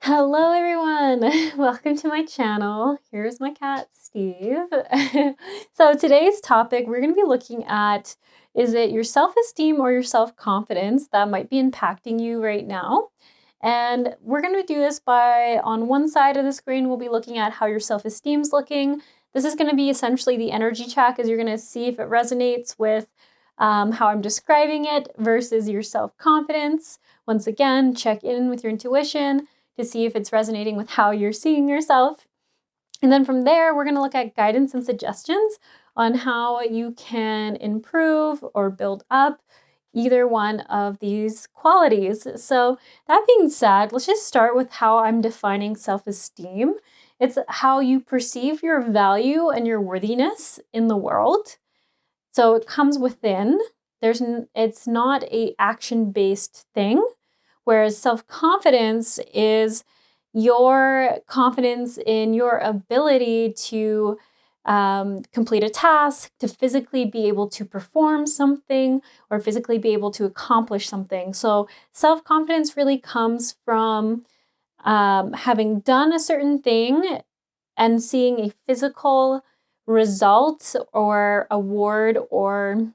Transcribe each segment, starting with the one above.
Hello everyone, welcome to my channel. Here's my cat, Steve. So today's topic, we're going to be looking at, is it your self-esteem or your self-confidence that might be impacting you right now? And we're going to do this by, on one side of the screen, we'll be looking at how your self-esteem's looking. This is going to be essentially the energy check, as you're going to see if it resonates with how I'm describing it versus your self-confidence. Once again, check in with your intuition to see if it's resonating with how you're seeing yourself. And then from there, we're going to look at guidance and suggestions on how you can improve or build up either one of these qualities. So that being said, let's just start with how I'm defining self-esteem. It's how you perceive your value and your worthiness in the world. So it comes within. It's not an action-based thing. Whereas self-confidence is your confidence in your ability to complete a task, to physically be able to perform something, or physically be able to accomplish something. So self-confidence really comes from having done a certain thing and seeing a physical result or award or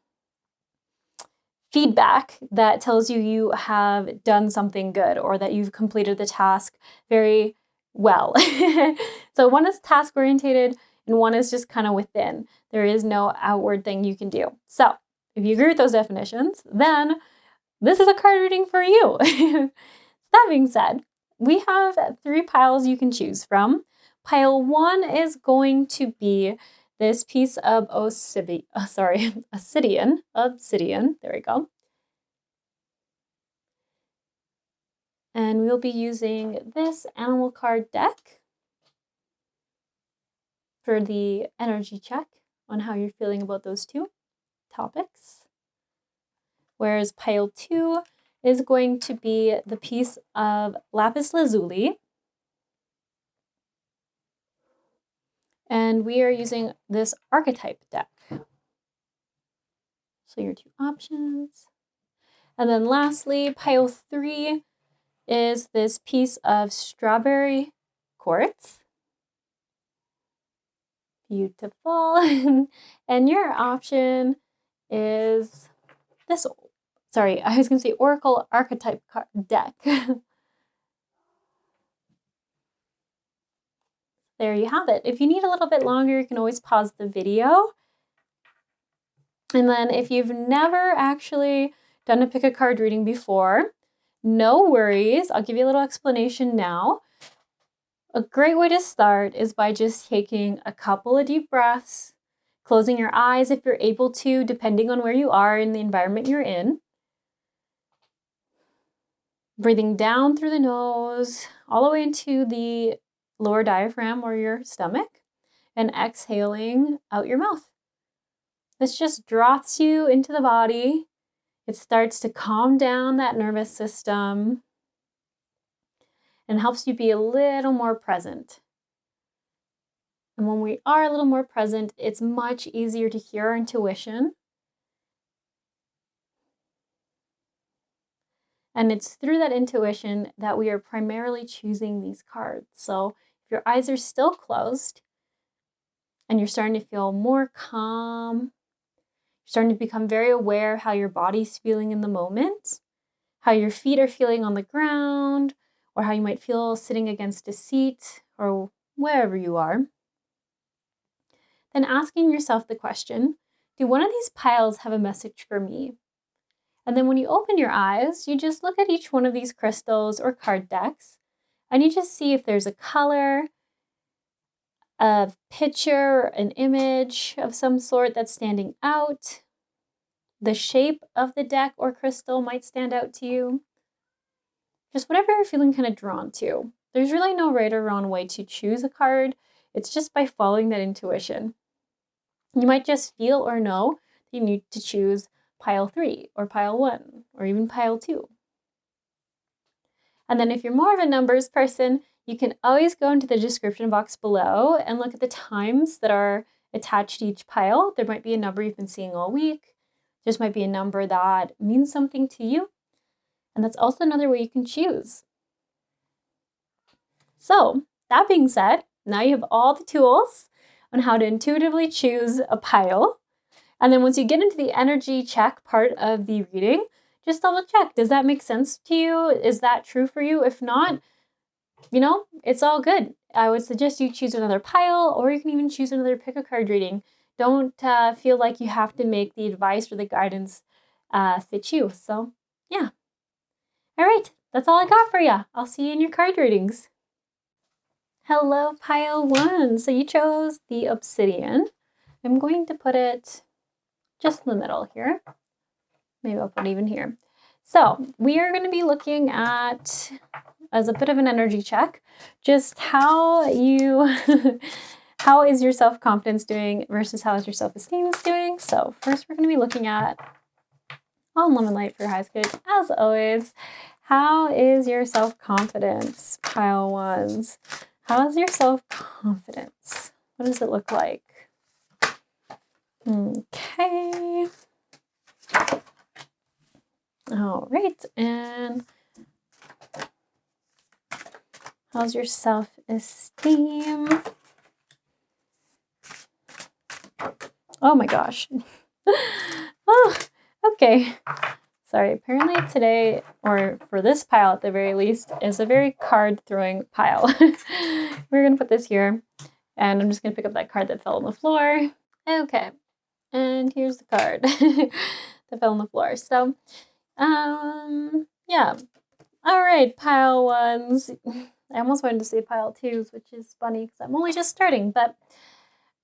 feedback that tells you you have done something good or that you've completed the task very well. So one is task orientated and one is just kind of within. There is no outward thing you can do. So if you agree with those definitions, then this is a card reading for you. That being said, we have 3 piles you can choose from. Pile 1 is going to be this piece of obsidian, there we go. And we'll be using this animal card deck for the energy check on how you're feeling about those 2 topics. Whereas pile 2 is going to be the piece of Lapis Lazuli. And we are using this archetype deck. So your 2 options. And then lastly, pile 3 is this piece of strawberry quartz. Beautiful. And your option is this, sorry, I was going to say Oracle Archetype deck. There you have it. If you need a little bit longer, you can always pause the video. And then if you've never actually done a pick a card reading before, no worries. I'll give you a little explanation now. A great way to start is by just taking a couple of deep breaths, closing your eyes if you're able to, depending on where you are in the environment you're in. Breathing down through the nose, all the way into the lower diaphragm or your stomach, and exhaling out your mouth. This just drops you into the body. It starts to calm down that nervous system and helps you be a little more present. And when we are a little more present, it's much easier to hear our intuition. And it's through that intuition that we are primarily choosing these cards. So if your eyes are still closed and you're starting to feel more calm, you're starting to become very aware of how your body's feeling in the moment, how your feet are feeling on the ground, or how you might feel sitting against a seat or wherever you are, then asking yourself the question, do one of these piles have a message for me? And then when you open your eyes, you just look at each one of these crystals or card decks, and you just see if there's a color, a picture, an image of some sort that's standing out. The shape of the deck or crystal might stand out to you. Just whatever you're feeling kind of drawn to. There's really no right or wrong way to choose a card. It's just by following that intuition. You might just feel or know that you need to choose pile 3 or pile 1 or even pile 2. And then if you're more of a numbers person, you can always go into the description box below and look at the times that are attached to each pile. There might be a number you've been seeing all week. Just might be a number that means something to you. And that's also another way you can choose. So that being said, now you have all the tools on how to intuitively choose a pile. And then once you get into the energy check part of the reading, just double check. Does that make sense to you? Is that true for you? If not, it's all good. I would suggest you choose another pile, or you can even choose another pick a card reading. Don't feel like you have to make the advice or the guidance fit you. So yeah. All right, that's all I got for you. I'll see you in your card readings. Hello, pile 1. So you chose the Obsidian. I'm going to put it just in the middle here. Maybe I'll put it even here. So we are going to be looking at, as a bit of an energy check, just how is your self-confidence doing versus how is your self-esteem doing. So first we're going to be looking at, on lemon light for your highest good, as always, how is your self-confidence, pile 1s? How is your self-confidence? What does it look like? Okay. All right. And how's your self-esteem? Oh my gosh. Oh, okay. Sorry, apparently today, or for this pile at the very least, is a very card-throwing pile. We're going to put this here, and I'm just going to pick up that card that fell on the floor. Okay, and here's the card that fell on the floor. So, yeah. All right, pile 1s. I almost wanted to say pile 2s, which is funny because I'm only just starting, but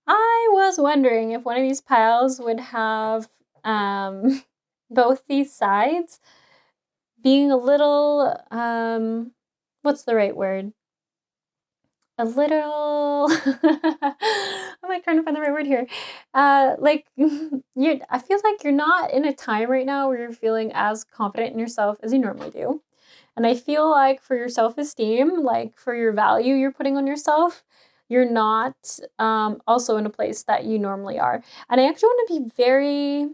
I was wondering if one of these piles would have both these sides being a little, what's the right word? A little, I'm like trying to find the right word here. I feel like you're not in a time right now where you're feeling as confident in yourself as you normally do. And I feel like for your self-esteem, like for your value you're putting on yourself, you're not also in a place that you normally are. And I actually want to be very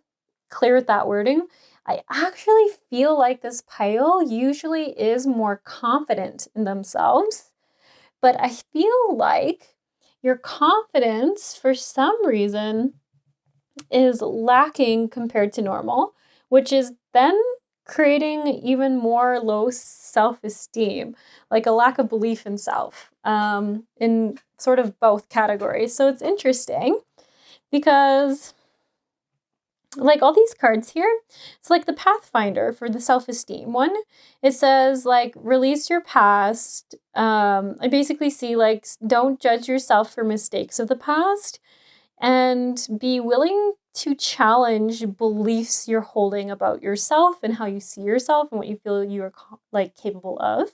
clear with that wording. I actually feel like this pile usually is more confident in themselves, but I feel like your confidence, for some reason, is lacking compared to normal, which is then creating even more low self-esteem, like a lack of belief in self, in sort of both categories. So it's interesting because, like, all these cards here, it's like the Pathfinder for the self-esteem one. It says, like, release your past. I basically see, like, don't judge yourself for mistakes of the past and be willing to challenge beliefs you're holding about yourself and how you see yourself and what you feel you are, like, capable of,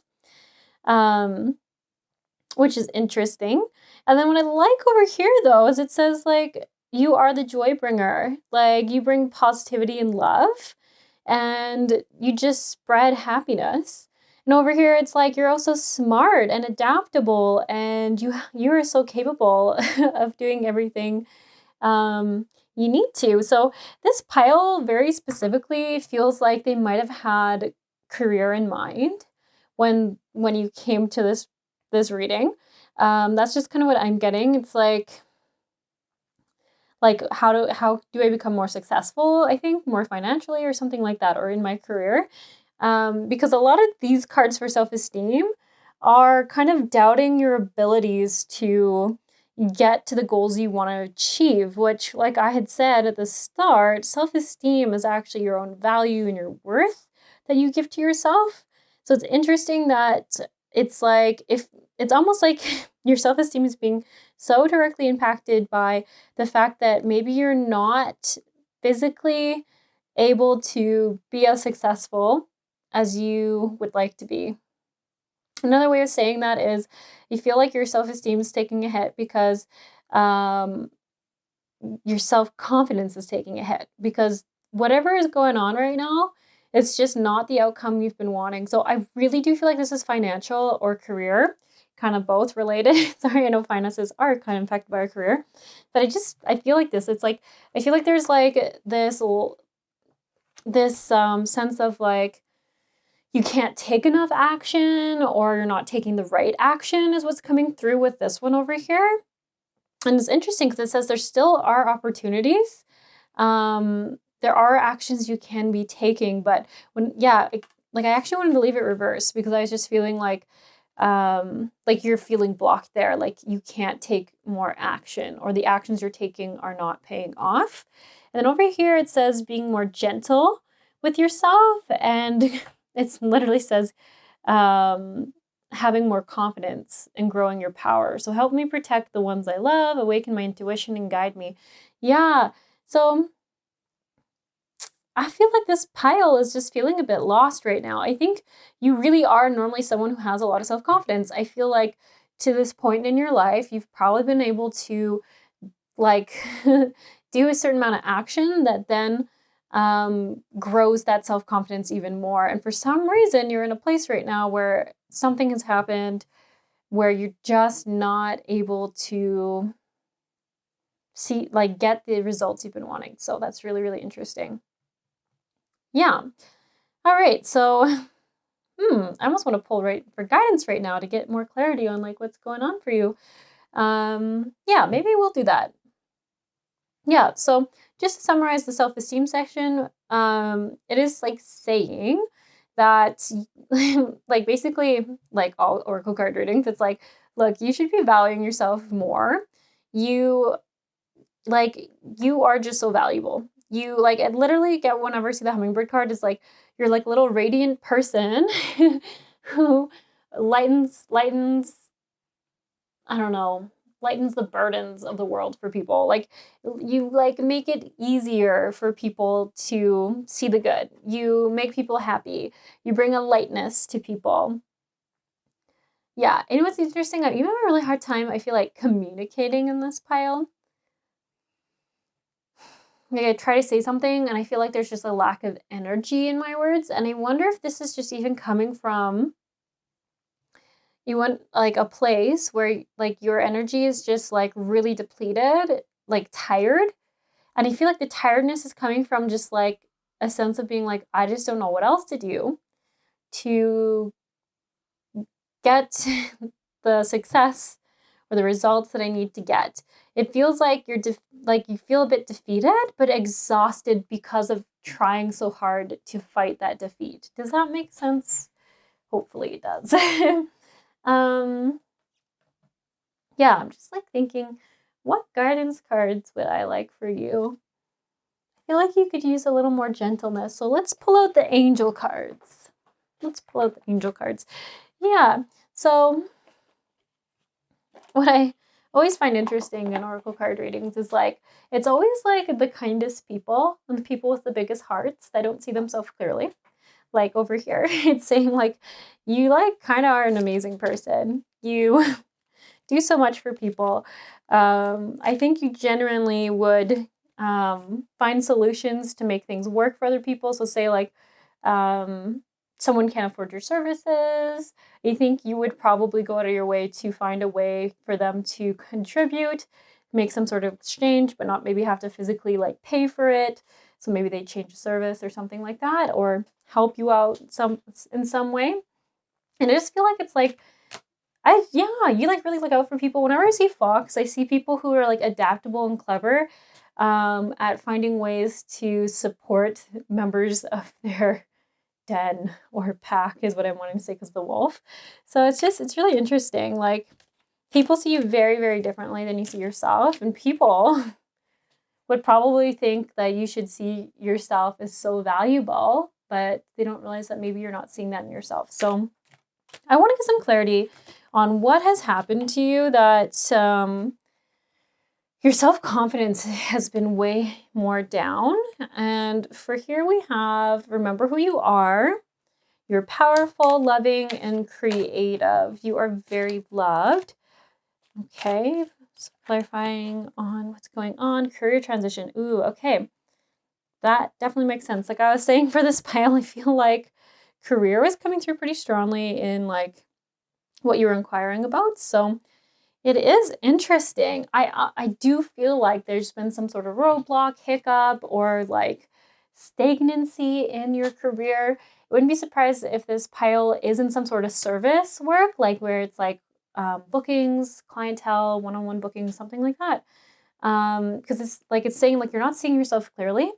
which is interesting. And then what I like over here, though, is it says, like, you are the joy bringer. Like, you bring positivity and love, and you just spread happiness. And over here, it's like you're also smart and adaptable, and you are so capable of doing everything you need to. So this pile very specifically feels like they might have had career in mind when you came to this reading. That's just kind of what I'm getting. It's like how do I become more successful? I think more financially or something like that, or in my career. Because a lot of these cards for self-esteem are kind of doubting your abilities to get to the goals you want to achieve, which, like I had said at the start, self-esteem is actually your own value and your worth that you give to yourself. So it's interesting that it's like, if it's almost like your self-esteem is being so directly impacted by the fact that maybe you're not physically able to be as successful as you would like to be. Another way of saying that is you feel like your self-esteem is taking a hit because your self-confidence is taking a hit, because whatever is going on right now, it's just not the outcome you've been wanting. So I really do feel like this is financial or career, kind of both related. Sorry, I know finances are kind of affected by our career, but I feel like this. It's like, I feel like there's like this sense of like, you can't take enough action, or you're not taking the right action is what's coming through with this one over here. And it's interesting because it says there still are opportunities. There are actions you can be taking, but I actually wanted to leave it reversed because I was just feeling like you're feeling blocked there, like you can't take more action, or the actions you're taking are not paying off. And then over here it says being more gentle with yourself, and it literally says having more confidence and growing your power. So help me protect the ones I love, awaken my intuition, and guide me. Yeah, so I feel like this pile is just feeling a bit lost right now. I think you really are normally someone who has a lot of self-confidence. I feel like to this point in your life, you've probably been able to like do a certain amount of action that then grows that self-confidence even more. And for some reason, you're in a place right now where something has happened where you're just not able to get the results you've been wanting. So that's really, really interesting. Yeah. All right. So, I almost want to pull for guidance right now to get more clarity on like what's going on for you. Yeah, maybe we'll do that. Yeah. So just to summarize the self-esteem section, it is like saying that like basically like all oracle card readings, it's like, look, you should be valuing yourself more. You are just so valuable. You like, I literally get whenever I see the hummingbird card is like, you're like a little radiant person who lightens, I don't know, lightens the burdens of the world for people. Like you like make it easier for people to see the good. You make people happy. You bring a lightness to people. Yeah. And what's interesting, you have a really hard time, I feel like, communicating in this pile. Like I try to say something and I feel like there's just a lack of energy in my words. And I wonder if this is just even coming from you want like a place where like your energy is just like really depleted, like tired. And I feel like the tiredness is coming from just like a sense of being like, I just don't know what else to do to get the success or the results that I need to get. It feels like you feel a bit defeated, but exhausted because of trying so hard to fight that defeat. Does that make sense? Hopefully it does. Yeah, I'm just like thinking, what guidance cards would I like for you? I feel like you could use a little more gentleness. So let's pull out the angel cards. Yeah, so what I always find interesting in oracle card readings is like, it's always like the kindest people and the people with the biggest hearts that don't see themselves clearly. Like over here, it's saying like, you like kind of are an amazing person. You do so much for people. I think you genuinely would find solutions to make things work for other people. So say like someone can't afford your services. I think you would probably go out of your way to find a way for them to contribute, make some sort of exchange, but not maybe have to physically like pay for it. So maybe they change the service or something like that, or help you out in some way. And I just feel like it's like, you like really look out for people. Whenever I see Fox, I see people who are like adaptable and clever at finding ways to support members of their den or pack is what I'm wanting to say because the wolf. So it's really interesting. Like people see you very, very differently than you see yourself, and people would probably think that you should see yourself as so valuable, but they don't realize that maybe you're not seeing that in yourself. So I want to get some clarity on what has happened to you that your self-confidence has been way more down. And for here we have, remember who you are. You're powerful, loving, and creative. You are very loved. Okay, so clarifying on what's going on. Career transition. Ooh, okay. That definitely makes sense. Like I was saying for this pile, I feel like career was coming through pretty strongly in like what you were inquiring about. So it is interesting. I do feel like there's been some sort of roadblock, hiccup, or like stagnancy in your career. wouldn't be surprised if this pile is in some sort of service work, like where it's like bookings, clientele, one-on-one bookings, something like that. Because it's saying like you're not seeing yourself clearly.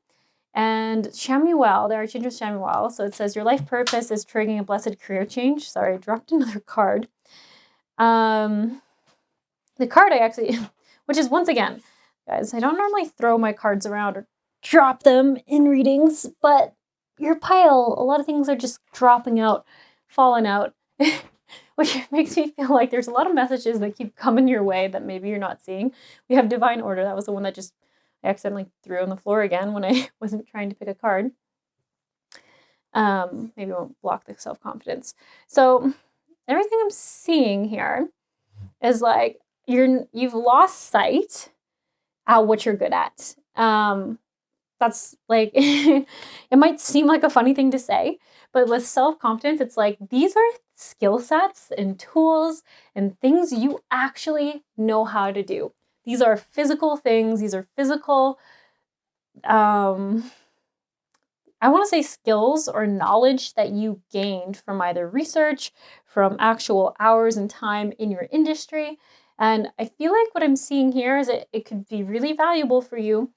And Shamuel, the Archangel Shamuel, so it says your life purpose is triggering a blessed career change. Sorry, I dropped another card. The card I actually, which is once again, guys, I don't normally throw my cards around or drop them in readings, but your pile, a lot of things are just dropping out, falling out, which makes me feel like there's a lot of messages that keep coming your way that maybe you're not seeing. We have Divine Order. That was the one that just I accidentally threw on the floor again when I wasn't trying to pick a card. Maybe I won't block the self-confidence. So everything I'm seeing here is like you've lost sight at what you're good at. That's like it might seem like a funny thing to say, but with self-confidence, it's like these are skill sets and tools and things you actually know how to do. These are physical things. These are physical, I want to say skills or knowledge that you gained from either research, from actual hours and time in your industry. And I feel like what I'm seeing here is it could be really valuable for you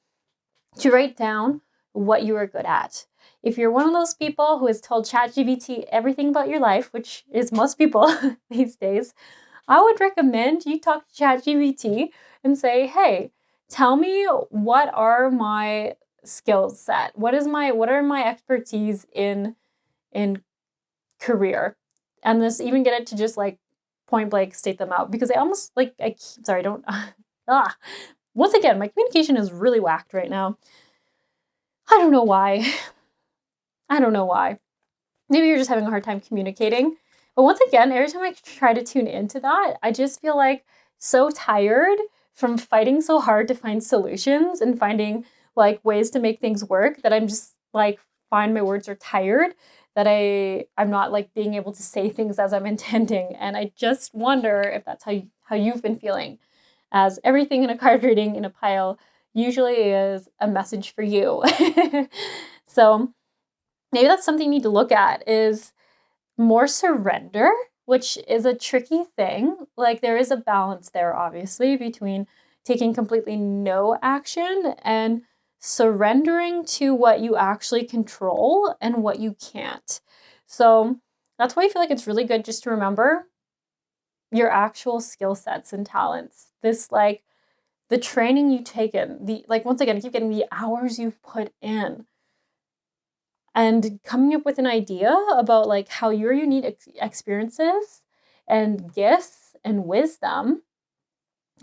to write down what you are good at. If you're one of those people who has told ChatGPT everything about your life, which is most people these days, I would recommend you talk to ChatGPT and say, hey, tell me what are my skills set? What are my expertise in career? And this even get it to just like point blank state them out, because I almost like once again, my communication is really whacked right now. I don't know why. Maybe you're just having a hard time communicating. But once again, every time I try to tune into that, I just feel like so tired from fighting so hard to find solutions and finding like ways to make things work that I'm just like find my words are tired, that I'm not like being able to say things as I'm intending. And I just wonder if that's how you've been feeling, as everything in a card reading in a pile usually is a message for you. So maybe that's something you need to look at, is more surrender, which is a tricky thing. Like there is a balance there, obviously, between taking completely no action and surrendering to what you actually control and what you can't. So that's why I feel like it's really good just to remember your actual skill sets and talents. This like the training you've taken, once again, I keep getting the hours you've put in, and coming up with an idea about like how your unique experiences and gifts and wisdom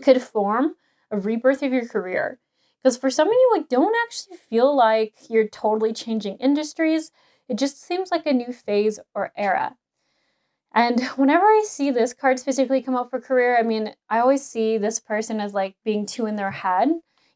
could form a rebirth of your career. Because for some of you, like, don't actually feel like you're totally changing industries. It just seems like a new phase or era. And whenever I see this card specifically come up for career, I mean, I always see this person as like being too in their head.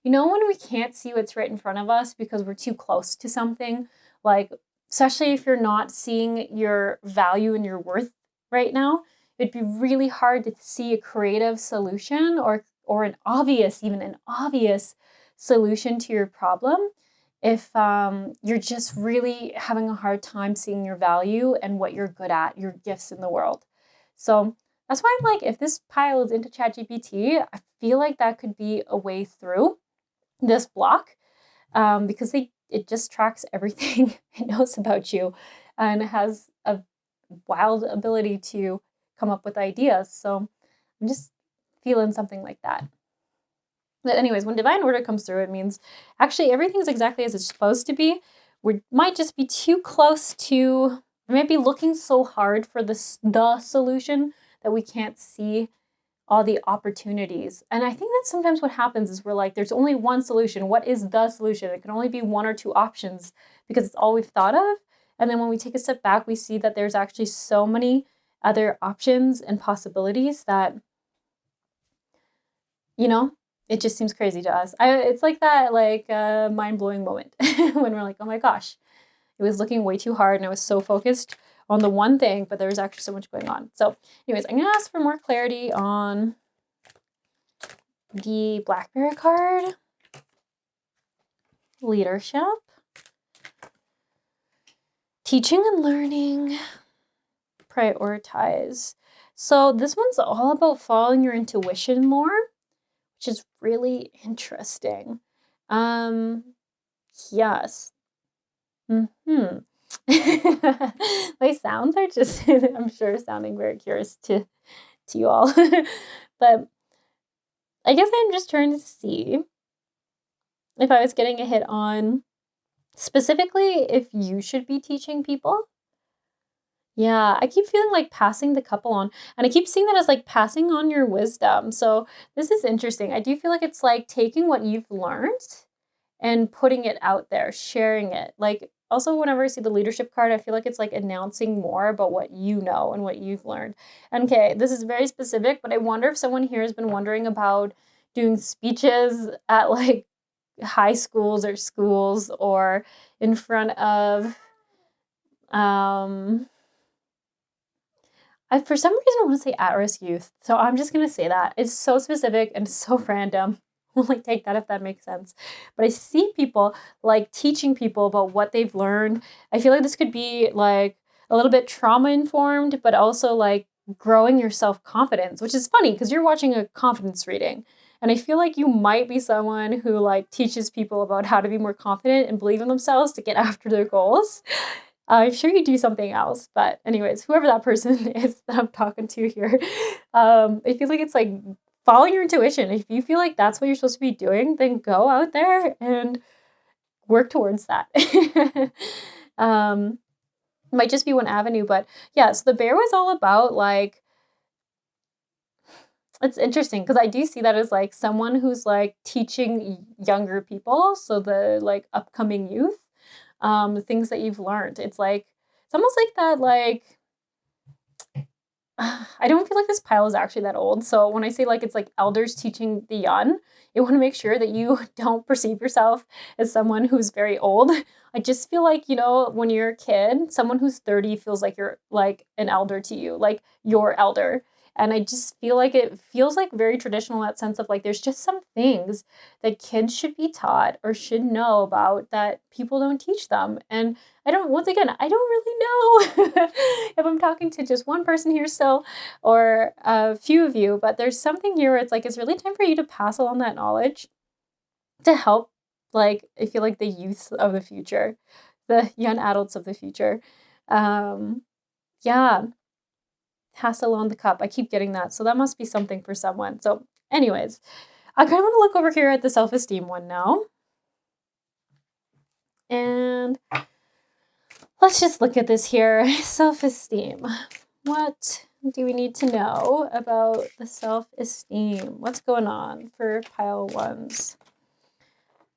You know, when we can't see what's right in front of us because we're too close to something, like, especially if you're not seeing your value and your worth right now, it'd be really hard to see a creative solution or an obvious solution to your problem if you're just really having a hard time seeing your value and what you're good at, your gifts in the world. So that's why I'm like, if this pile is into ChatGPT, I feel like that could be a way through this block, because it just tracks everything it knows about you and has a wild ability to come up with ideas. So I'm just feeling something like that. But anyways, when divine order comes through, it means actually everything's exactly as it's supposed to be. We might just be too close to, we might be looking so hard for the solution that we can't see all the opportunities. And I think that's sometimes what happens is we're like, there's only one solution. What is the solution? It can only be one or two options because it's all we've thought of. And then when we take a step back, we see that there's actually so many other options and possibilities that, you know, it just seems crazy to us. It's like that, like mind-blowing moment when we're like, oh my gosh, it was looking way too hard and I was so focused on the one thing, but there was actually so much going on. So anyways, I'm going to ask for more clarity on the Black Bear card. Leadership. Teaching and learning, prioritize. So this one's all about following your intuition more, which is really interesting. Yes. My sounds are just, I'm sure, sounding very curious to you all. But I guess I'm just trying to see if I was getting a hit on specifically if you should be teaching people. Yeah, I keep feeling like passing the couple on, and I keep seeing that as like passing on your wisdom. So this is interesting. I do feel like it's like taking what you've learned and putting it out there, sharing it. Like also whenever I see the leadership card, I feel like it's like announcing more about what you know and what you've learned. And okay, this is very specific, but I wonder if someone here has been wondering about doing speeches at like high schools or schools or in front of I for some reason I want to say at-risk youth. So I'm just going to say that. It's so specific and so random. We'll like take that if that makes sense. But I see people like teaching people about what they've learned. I feel like this could be like a little bit trauma informed, but also like growing your self-confidence, which is funny because you're watching a confidence reading. And I feel like you might be someone who like teaches people about how to be more confident and believe in themselves to get after their goals. I'm sure you do something else, but anyways, whoever that person is that I'm talking to here, I feel like it's like follow your intuition. If you feel like that's what you're supposed to be doing, then go out there and work towards that. Might just be one avenue, but yeah, so the bear was all about like, it's interesting because I do see that as like someone who's like teaching younger people, so the like upcoming youth, the things that you've learned. It's like, it's almost like that, like, I don't feel like this pile is actually that old. So when I say like it's like elders teaching the young, you want to make sure that you don't perceive yourself as someone who's very old. I just feel like, you know, when you're a kid, someone who's 30 feels like you're like an elder to you, like your elder. And I just feel like it feels like very traditional in that sense of like there's just some things that kids should be taught or should know about that people don't teach them. And I don't really know if I'm talking to just one person here still or a few of you, but there's something here where it's like it's really time for you to pass along that knowledge to help, like, I feel like the youth of the future, the young adults of the future. Yeah. Pass along the cup. I keep getting that. So that must be something for someone. So anyways, I kind of want to look over here at the self-esteem one now. And let's just look at this here. Self-esteem. What do we need to know about the self-esteem? What's going on for pile ones?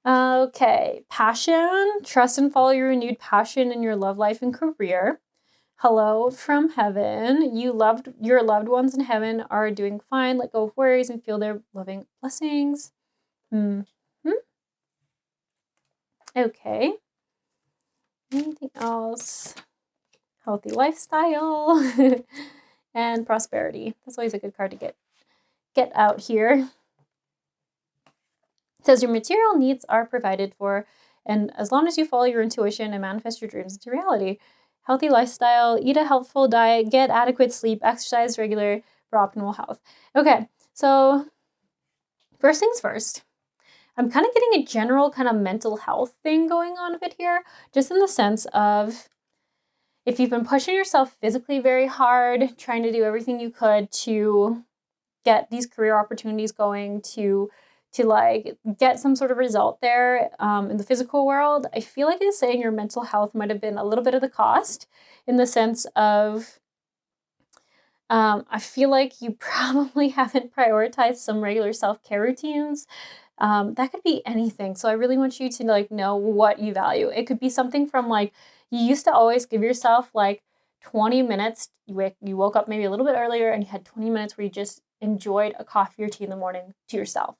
Okay. Passion. Trust and follow your renewed passion in your love life and career. Hello from heaven. Your loved ones in heaven are doing fine. Let go of worries and feel their loving blessings. Okay. Anything else? Healthy lifestyle and prosperity. That's always a good card to get out here. It says your material needs are provided for, and as long as you follow your intuition and manifest your dreams into reality. Healthy lifestyle, eat a healthful diet, get adequate sleep, exercise regular for optimal health. Okay, so first things first, I'm kind of getting a general kind of mental health thing going on a bit here, just in the sense of if you've been pushing yourself physically very hard, trying to do everything you could to get these career opportunities going, to like get some sort of result there in the physical world, I feel like it's saying your mental health might have been a little bit of the cost in the sense of I feel like you probably haven't prioritized some regular self-care routines. That could be anything. So I really want you to like know what you value. It could be something from like, you used to always give yourself like 20 minutes. You woke up maybe a little bit earlier and you had 20 minutes where you just enjoyed a coffee or tea in the morning to yourself.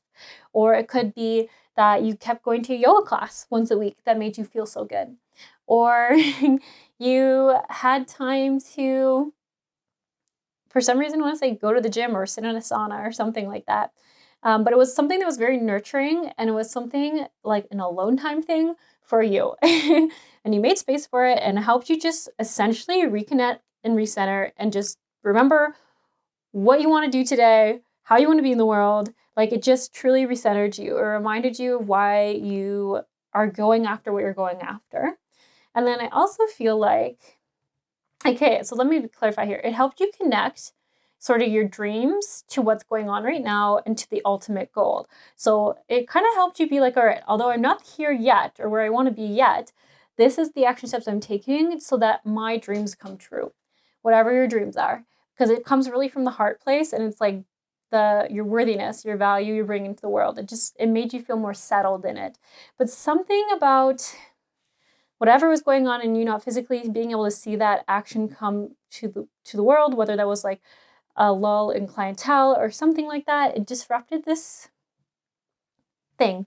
Or it could be that you kept going to a yoga class once a week that made you feel so good. Or you had time to, for some reason, want to say go to the gym or sit in a sauna or something like that. But it was something that was very nurturing, and it was something like an alone time thing for you. And you made space for it, and it helped you just essentially reconnect and recenter and just remember what you want to do today, how you want to be in the world. Like, it just truly recentered you. It reminded you of why you are going after what you're going after. And then I also feel like, okay, so let me clarify here. It helped you connect sort of your dreams to what's going on right now and to the ultimate goal. So it kind of helped you be like, all right, although I'm not here yet or where I want to be yet, this is the action steps I'm taking so that my dreams come true, whatever your dreams are. Because it comes really from the heart place, and it's like your worthiness, your value you bring into the world. It made you feel more settled in it. But something about whatever was going on and you not physically being able to see that action come to the world, whether that was like a lull in clientele or something like that, it disrupted this thing,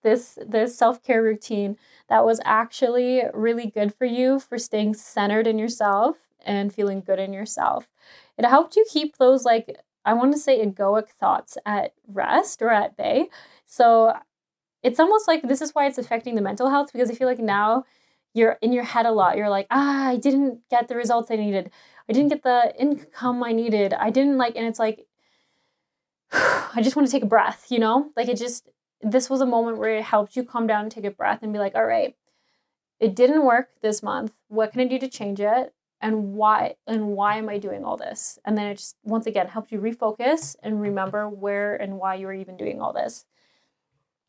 this self-care routine that was actually really good for you for staying centered in yourself and feeling good in yourself. It helped you keep those, like, I want to say, egoic thoughts at rest or at bay. So it's almost like this is why it's affecting the mental health, because I feel like now you're in your head a lot. You're like, I didn't get the results I needed. I didn't get the income I needed. I didn't and it's like, I just want to take a breath, you know? Like, this was a moment where it helped you calm down and take a breath and be like, all right, it didn't work this month. What can I do to change it? And why am I doing all this? And then it just, once again, helps you refocus and remember where and why you were even doing all this.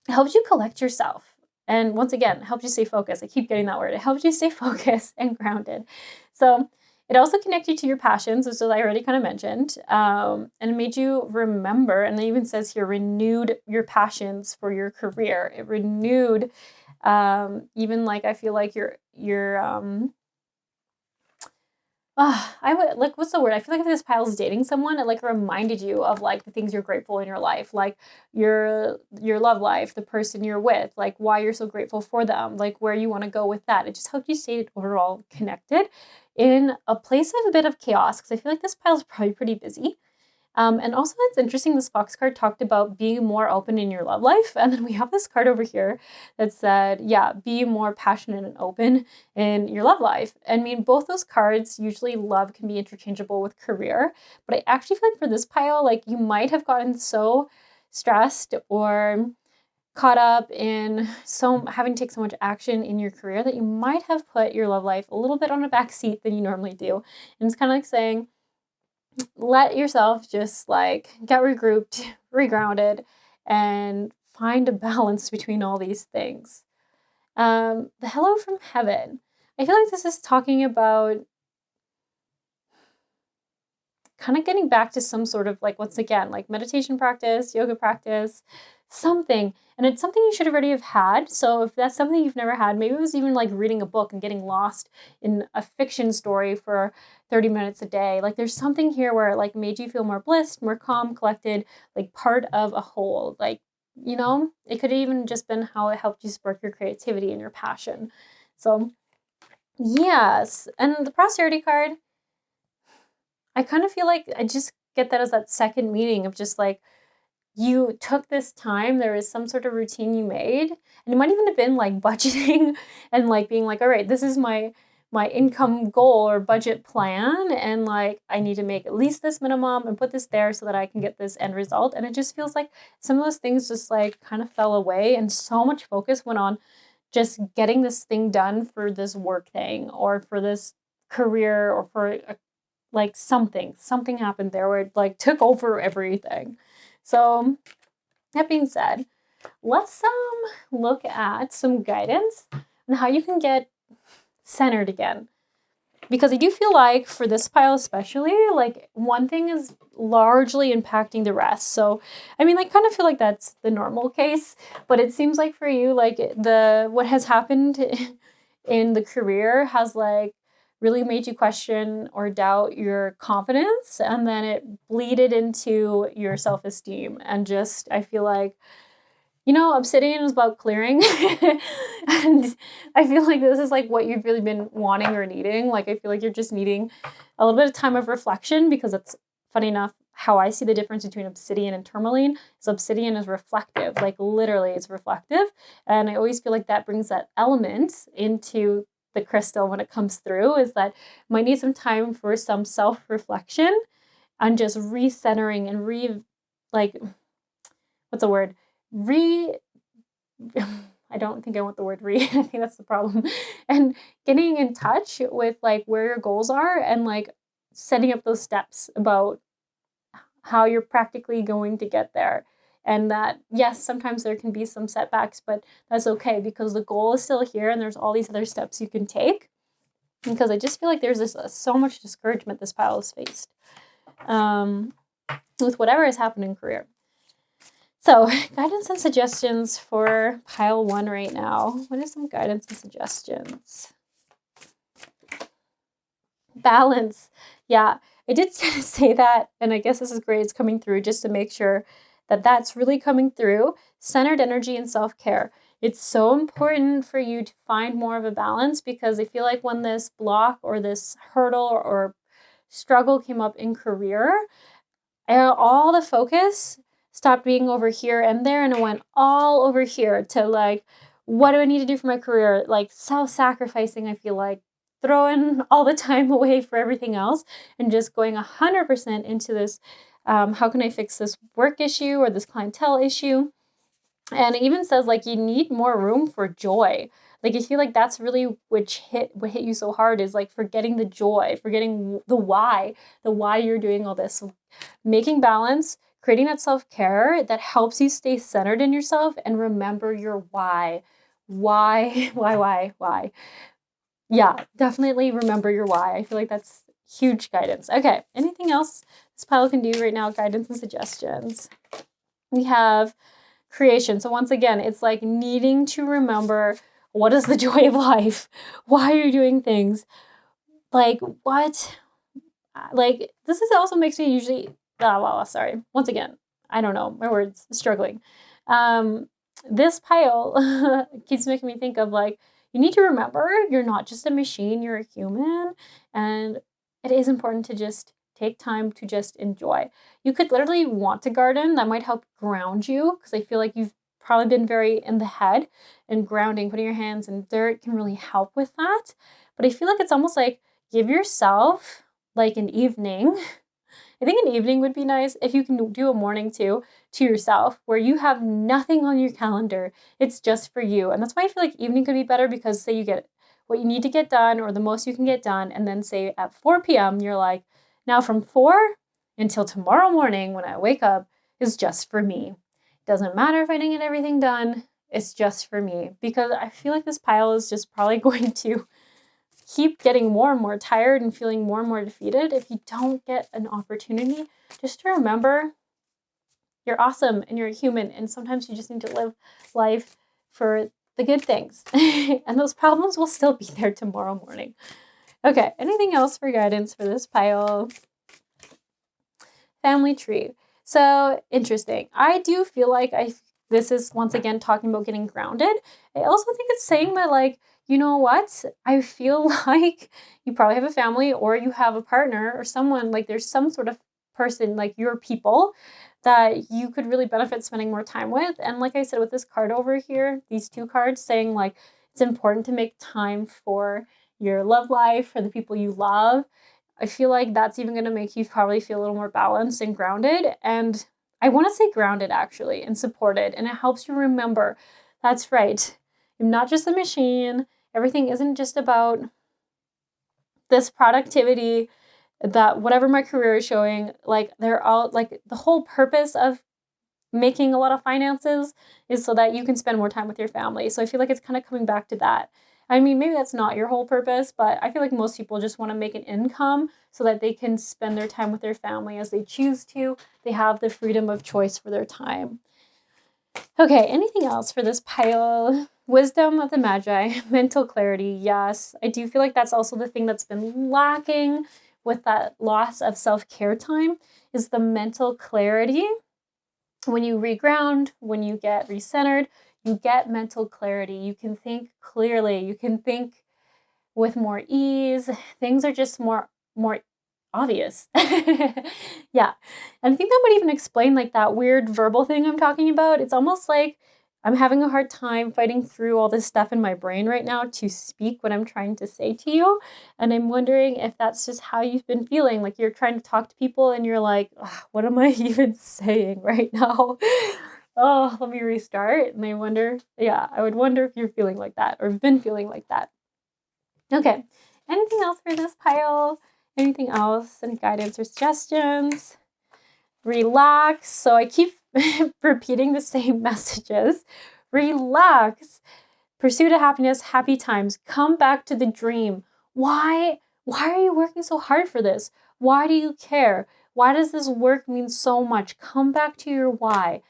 It helps you collect yourself. And once again, it helps you stay focused. I keep getting that word. It helps you stay focused and grounded. So it also connected you to your passions, which I already kind of mentioned, and it made you remember, and it even says here, renewed your passions for your career. It renewed, even like, I feel like I would like, what's the word? I feel like if this pile is dating someone, it like reminded you of like the things you're grateful in your life, like your love life, the person you're with, like why you're so grateful for them, like where you want to go with that. It just helped you stay overall connected in a place of a bit of chaos, because I feel like this pile is probably pretty busy. And also, it's interesting, this Fox card talked about being more open in your love life. And then we have this card over here that said, yeah, be more passionate and open in your love life. I mean, both those cards, usually love can be interchangeable with career. But I actually feel like for this pile, like you might have gotten so stressed or caught up in having to take so much action in your career that you might have put your love life a little bit on a back seat than you normally do. And it's kind of like saying, let yourself just like get regrouped, regrounded, and find a balance between all these things. The hello from heaven. I feel like this is talking about kind of getting back to some sort of like, once again, like meditation practice, yoga practice, something. And it's something you should already have had. So if that's something you've never had, maybe it was even like reading a book and getting lost in a fiction story for 30 minutes a day. Like there's something here where it like made you feel more blissed, more calm, collected, like part of a whole. Like, you know, it could have even just been how it helped you spark your creativity and your passion. So yes. And the prosperity card, I kind of feel like I just get that as that second meaning of just like, you took this time, there was some sort of routine you made, and it might even have been like budgeting and like being like, all right, this is my income goal or budget plan, and like I need to make at least this minimum and put this there so that I can get this end result. And it just feels like some of those things just like kind of fell away, and so much focus went on just getting this thing done for this work thing or for this career or for like something happened there where it like took over everything. So that being said, let's look at some guidance on how you can get centered again. Because I do feel like for this pile especially, like one thing is largely impacting the rest. So, I mean, I kind of feel like that's the normal case, but it seems like for you, like what has happened in the career has like really made you question or doubt your confidence, and then it bleeded into your self-esteem. And just, I feel like, you know, Obsidian is about clearing. And I feel like this is like what you've really been wanting or needing. Like, I feel like you're just needing a little bit of time of reflection, because it's funny enough how I see the difference between obsidian and tourmaline is obsidian is reflective, like literally it's reflective. And I always feel like that brings that element into the crystal when it comes through, is that might need some time for some self-reflection and just recentering and what's the word? I don't think I want the word I think that's the problem. And getting in touch with like where your goals are and like setting up those steps about how you're practically going to get there. And that, yes, sometimes there can be some setbacks, but that's okay because the goal is still here and there's all these other steps you can take. Because I just feel like there's so much discouragement this pile has faced with whatever has happened in career. So, guidance and suggestions for pile 1 right now. What are some guidance and suggestions? Balance. Yeah, I did say that, and I guess this is great. It's coming through just to make sure that that's really coming through. Centered energy and self-care. It's so important for you to find more of a balance, because I feel like when this block or this hurdle or struggle came up in career, all the focus stopped being over here and there, and it went all over here to like, what do I need to do for my career? Like self-sacrificing, I feel like, throwing all the time away for everything else and just going 100% into this, how can I fix this work issue or this clientele issue? And it even says like you need more room for joy. Like I feel like that's really what hit you so hard, is like forgetting the joy, forgetting the why you're doing all this. So making balance, creating that self-care that helps you stay centered in yourself and remember your why. Why? Yeah, definitely remember your why. I feel like that's huge guidance. Okay, anything else this pile can do right now? Guidance and suggestions. We have creation. So once again, it's like needing to remember, what is the joy of life? Why are you doing things? Like what? Like this also makes me usually, sorry. Once again, I don't know, my words, struggling. This pile keeps making me think of like, you need to remember you're not just a machine, you're a human. And it is important to just take time to just enjoy. You could literally want to garden. That might help ground you, because I feel like you've probably been very in the head, and grounding, putting your hands in dirt can really help with that. But I feel like it's almost like give yourself like an evening. I think an evening would be nice if you can do a morning too to yourself where you have nothing on your calendar. It's just for you. And that's why I feel like evening could be better, because say you get what you need to get done or the most you can get done. And then say at 4 p.m. you're like, now from 4 until tomorrow morning when I wake up is just for me. It doesn't matter if I didn't get everything done. It's just for me, because I feel like this pile is just probably going to keep getting more and more tired and feeling more and more defeated if you don't get an opportunity just to remember you're awesome and you're a human, and sometimes you just need to live life for the good things. And those problems will still be there tomorrow morning. Okay, anything else for guidance for this pile? Family tree. So interesting. I do feel like this is once again talking about getting grounded. I also think it's saying that like, you know what? I feel like you probably have a family or you have a partner or someone, like there's some sort of person, like your people, that you could really benefit spending more time with. And like I said, with this card over here, these 2 cards saying like, it's important to make time for your love life, for the people you love. I feel like that's even going to make you probably feel a little more balanced and grounded. And I want to say grounded actually, and supported. And it helps you remember, that's right, I'm not just a machine. Everything isn't just about this productivity, that whatever my career is showing, like they're all like the whole purpose of making a lot of finances is so that you can spend more time with your family. So I feel like it's kind of coming back to that. I mean, maybe that's not your whole purpose, but I feel like most people just want to make an income so that they can spend their time with their family as they choose to. They have the freedom of choice for their time. Okay, anything else for this pile? Wisdom of the Magi, mental clarity. Yes, I do feel like that's also the thing that's been lacking with that loss of self-care time, is the mental clarity. When you reground, when you get recentered, you get mental clarity. You can think clearly. You can think with more ease. Things are just more obvious. Yeah. And I think that might even explain like that weird verbal thing I'm talking about. It's almost like I'm having a hard time fighting through all this stuff in my brain right now to speak what I'm trying to say to you. And I'm wondering if that's just how you've been feeling. Like you're trying to talk to people and you're like, what am I even saying right now? Oh, let me restart. And I wonder, yeah, I would wonder if you're feeling like that or have been feeling like that. Okay. Anything else for this pile? Anything else? Any guidance or suggestions? Relax. So I keep repeating the same messages. Relax. Pursuit of happiness, happy times. Come back to the dream. Why are you working so hard for this? Why do you care? Why does this work mean so much? Come back to your why.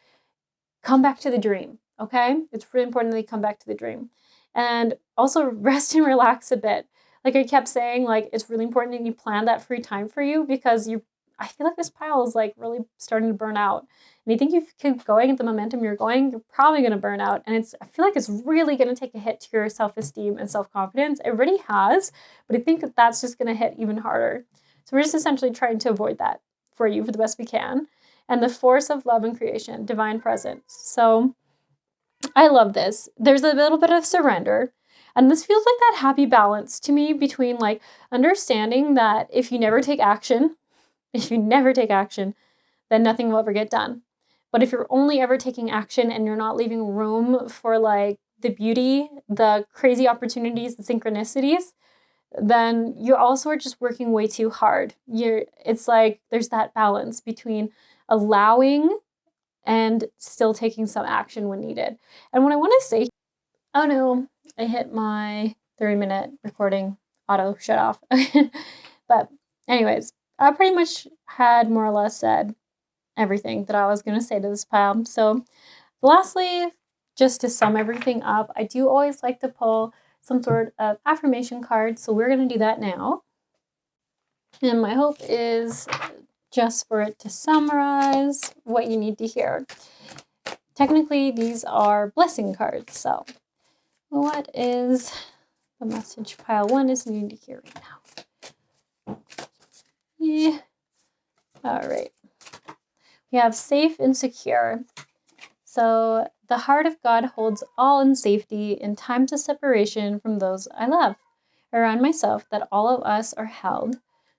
Come back to the dream, okay? It's really important that you come back to the dream. And also rest and relax a bit. Like I kept saying, like it's really important that you plan that free time for you because I feel like this pile is like really starting to burn out. And you think you keep going at the momentum you're going, you're probably going to burn out. And I feel like it's really going to take a hit to your self-esteem and self-confidence. It already has, but I think that that's just going to hit even harder. So we're just essentially trying to avoid that for you for the best we can. And the force of love and creation, divine presence. So I love this. There's a little bit of surrender. And this feels like that happy balance to me between like understanding that if you never take action, then nothing will ever get done. But if you're only ever taking action and you're not leaving room for like the beauty, the crazy opportunities, the synchronicities, then you also are just working way too hard. It's like there's that balance between allowing and still taking some action when needed. And what I want to say, oh no, I hit my 30-minute recording auto shut off. But anyways, I pretty much had more or less said everything that I was going to say to this pile. So lastly, just to sum everything up, I do always like to pull some sort of affirmation card. So we're going to do that now. And my hope is just for it to summarize what you need to hear. Technically, these are blessing cards. So what is the message pile 1 is needing to hear right now? Yeah. All right. We have safe and secure. So the heart of God holds all in safety in times of separation from those I love. I remind myself that all of us are held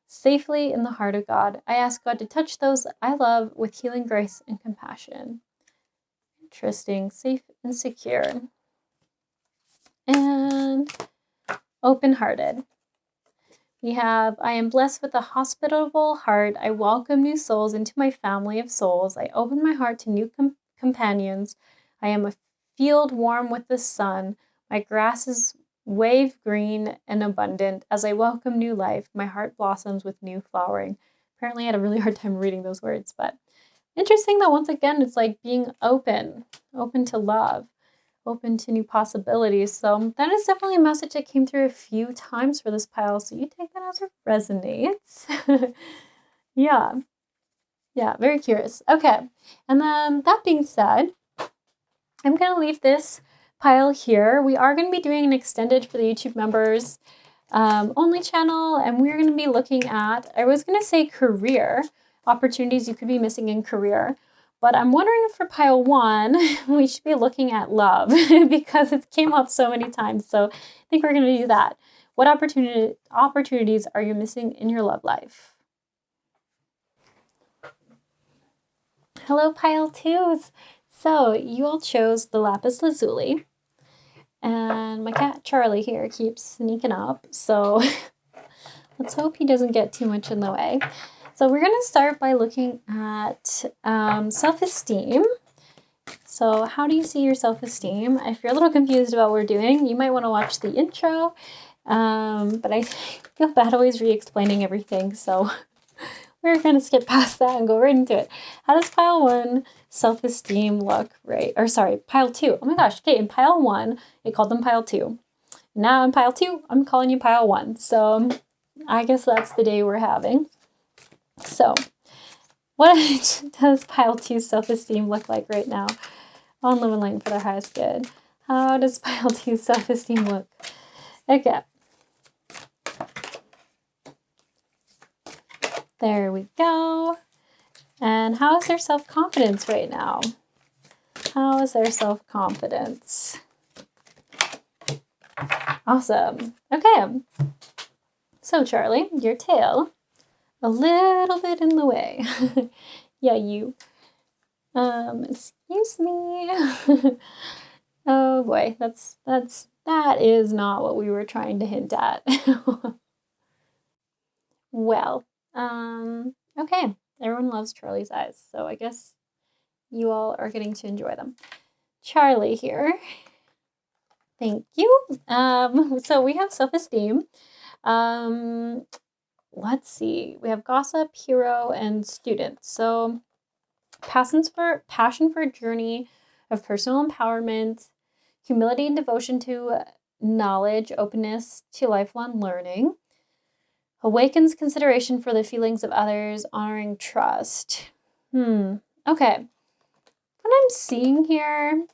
safely in the heart of God. I ask God to touch those I love with healing grace and compassion. Interesting. Safe and secure. And open-hearted. We have, I am blessed with a hospitable heart. I welcome new souls into my family of souls. I open my heart to new companions. I am a field warm with the sun. My grass is wave green and abundant. As I welcome new life, my heart blossoms with new flowering. Apparently I had a really hard time reading those words, but interesting that once again, it's like being open to love, open to new possibilities. So that is definitely a message that came through a few times for this pile. So you take that as it resonates. Yeah, very curious. Okay, and then that being said, I'm going to leave this pile here. We are going to be doing an extended for the YouTube members only channel, and we're going to be looking at, I was going to say career, opportunities you could be missing in career, but I'm wondering if for pile 1, we should be looking at love because it came up so many times. So I think we're going to do that. What opportunities are you missing in your love life? Hello, pile 2s. So you all chose the Lapis Lazuli. And my cat Charlie here keeps sneaking up. So let's hope he doesn't get too much in the way. So we're going to start by looking at self-esteem. So how do you see your self-esteem? If you're a little confused about what we're doing, you might want to watch the intro. But I feel bad always re-explaining everything. So we're going to skip past that and go right into it. How does pile 1 self-esteem look, right? Or sorry, pile 2. Oh my gosh. Okay, in pile 1, I called them pile 2. Now in pile 2, I'm calling you pile 1. So I guess that's the day we're having. So what does pile 2 self-esteem look like right now? On Live and Light for their highest good. How does pile 2 self-esteem look? Okay. There we go. And how is their self-confidence right now? How is their self-confidence? Awesome. Okay. So Charlie, your tail, a little bit in the way. Yeah, you. Excuse me. Oh boy, that is not what we were trying to hint at. Well, okay. Everyone loves Charlie's eyes, so I guess you all are getting to enjoy them. Charlie here. Thank you. So we have self-esteem. Let's see. We have gossip, hero, and student. So passion for a journey of personal empowerment, humility and devotion to knowledge, openness to lifelong learning, awakens consideration for the feelings of others, honoring trust. Okay. What I'm seeing here,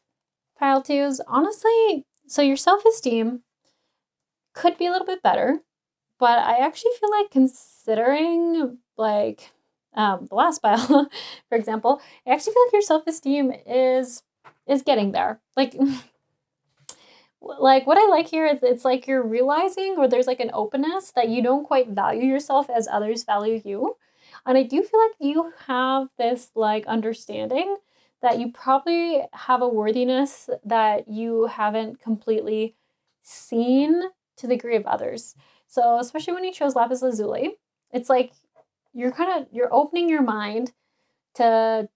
pile twos, honestly, so your self-esteem could be a little bit better, but I actually feel like considering like the last pile, for example, I actually feel like your self-esteem is getting there. Like what I like here is it's like you're realizing, or there's like an openness that you don't quite value yourself as others value you. And I do feel like you have this like understanding that you probably have a worthiness that you haven't completely seen to the degree of others. So especially when you chose Lapis Lazuli, it's like you're opening your mind to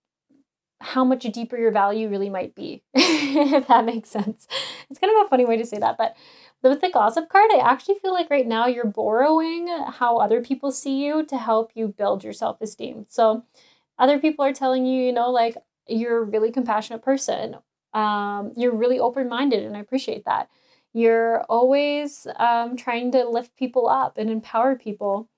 how much deeper your value really might be, if that makes sense. It's kind of a funny way to say that, but with the gossip card, I actually feel like right now you're borrowing how other people see you to help you build your self-esteem. So other people are telling you, you know, like you're a really compassionate person. You're really open-minded, and I appreciate that. You're always trying to lift people up and empower people,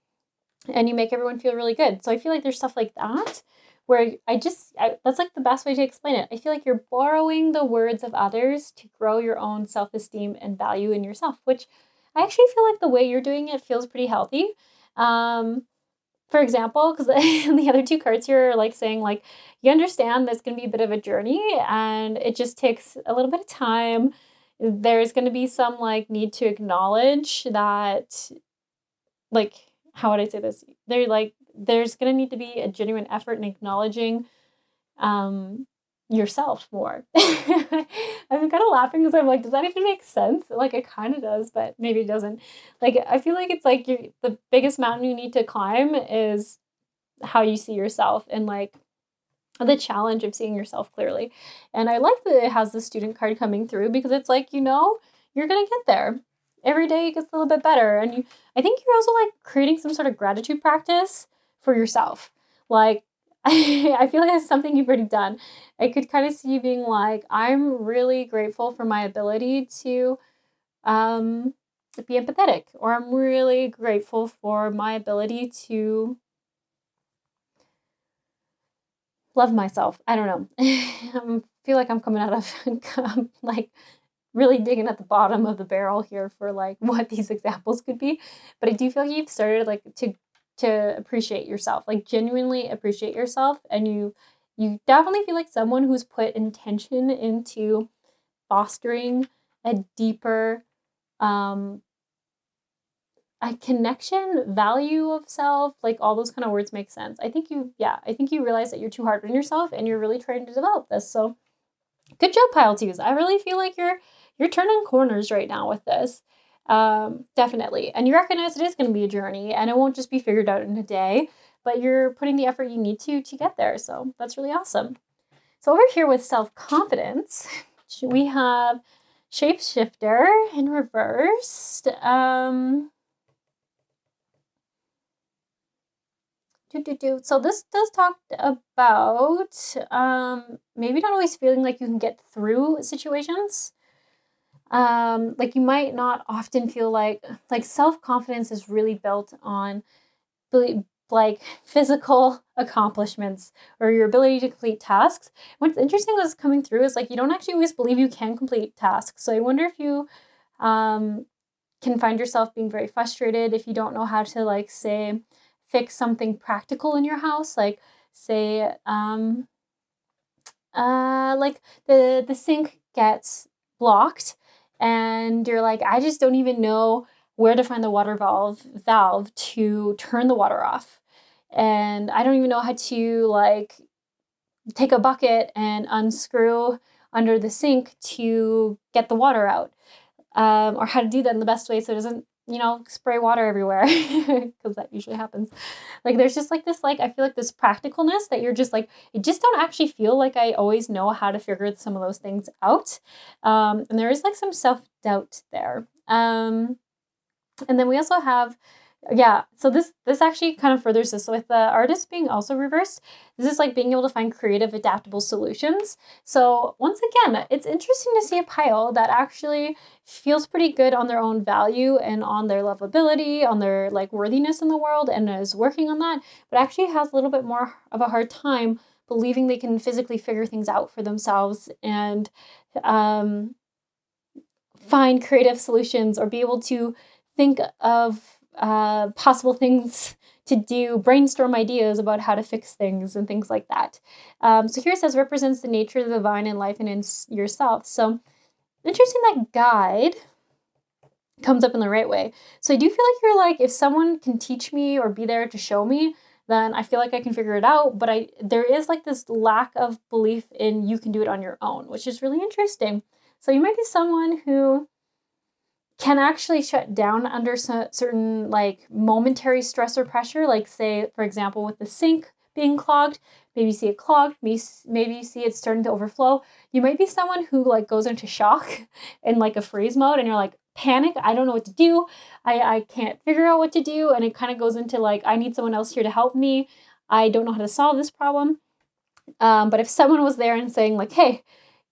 and you make everyone feel really good. So I feel like there's stuff like that where that's like the best way to explain it. I feel like you're borrowing the words of others to grow your own self-esteem and value in yourself, which I actually feel like the way you're doing it feels pretty healthy. For example, because the other two cards here are like saying like, you understand that's going to be a bit of a journey and it just takes a little bit of time. There's going to be some like need to acknowledge that, like, how would I say this? There's going to need to be a genuine effort in acknowledging yourself more. I'm kind of laughing because I'm like, does that even make sense? Like, it kind of does, but maybe it doesn't. Like, I feel like it's like the biggest mountain you need to climb is how you see yourself and like the challenge of seeing yourself clearly. And I like that it has the student card coming through because it's like, you know, you're going to get there. Every day it gets a little bit better. And I think you're also like creating some sort of gratitude practice for yourself. Like, I feel like that's something you've already done. I could kind of see you being like, I'm really grateful for my ability to be empathetic, or I'm really grateful for my ability to love myself. I don't know. I feel like I'm coming out of like really digging at the bottom of the barrel here for like what these examples could be. But I do feel like you've started like to appreciate yourself, like genuinely appreciate yourself. And you definitely feel like someone who's put intention into fostering a deeper a connection, value of self, like all those kind of words make sense. I think you realize that you're too hard on yourself and you're really trying to develop this. So good job, pile twos. I really feel like you're turning corners right now with this. Definitely. And you recognize it is going to be a journey and it won't just be figured out in a day, but you're putting the effort you need to get there. So that's really awesome. So over here with self-confidence, we have shapeshifter in reversed. So this does talk about maybe not always feeling like you can get through situations. Like you might not often feel like self-confidence is really built on like physical accomplishments or your ability to complete tasks. What's interesting was coming through is like you don't actually always believe you can complete tasks. So I wonder if you can find yourself being very frustrated if you don't know how to like say fix something practical in your house, like say, like the sink gets blocked and you're like, I just don't even know where to find the water valve to turn the water off. And I don't even know how to like take a bucket and unscrew under the sink to get the water out, or how to do that in the best way so it doesn't, spray water everywhere, because that usually happens. Like there's just like this, like I feel like this practicalness that you're just like, I just don't actually feel like I always know how to figure some of those things out, and there is like some self-doubt there. And then we also have, so this actually kind of furthers this. So with the artist being also reversed, this is like being able to find creative, adaptable solutions. So once again, it's interesting to see a pile that actually feels pretty good on their own value and on their lovability, on their like worthiness in the world, and is working on that, but actually has a little bit more of a hard time believing they can physically figure things out for themselves and find creative solutions or be able to think of possible things to do, brainstorm ideas about how to fix things and things like that. So here it says represents the nature of the divine in life and in yourself. So interesting that guide comes up in the right way. So I do feel like you're like, if someone can teach me or be there to show me, then I feel like I can figure it out. But there is like this lack of belief in you can do it on your own, which is really interesting. So you might be someone who can actually shut down under certain like momentary stress or pressure. Like say, for example, with the sink being clogged, maybe you see it clogged, maybe you see it starting to overflow. You might be someone who like goes into shock in like a freeze mode and you're like, panic, I don't know what to do. I can't figure out what to do. And it kind of goes into like, I need someone else here to help me. I don't know how to solve this problem. But if someone was there and saying like, hey,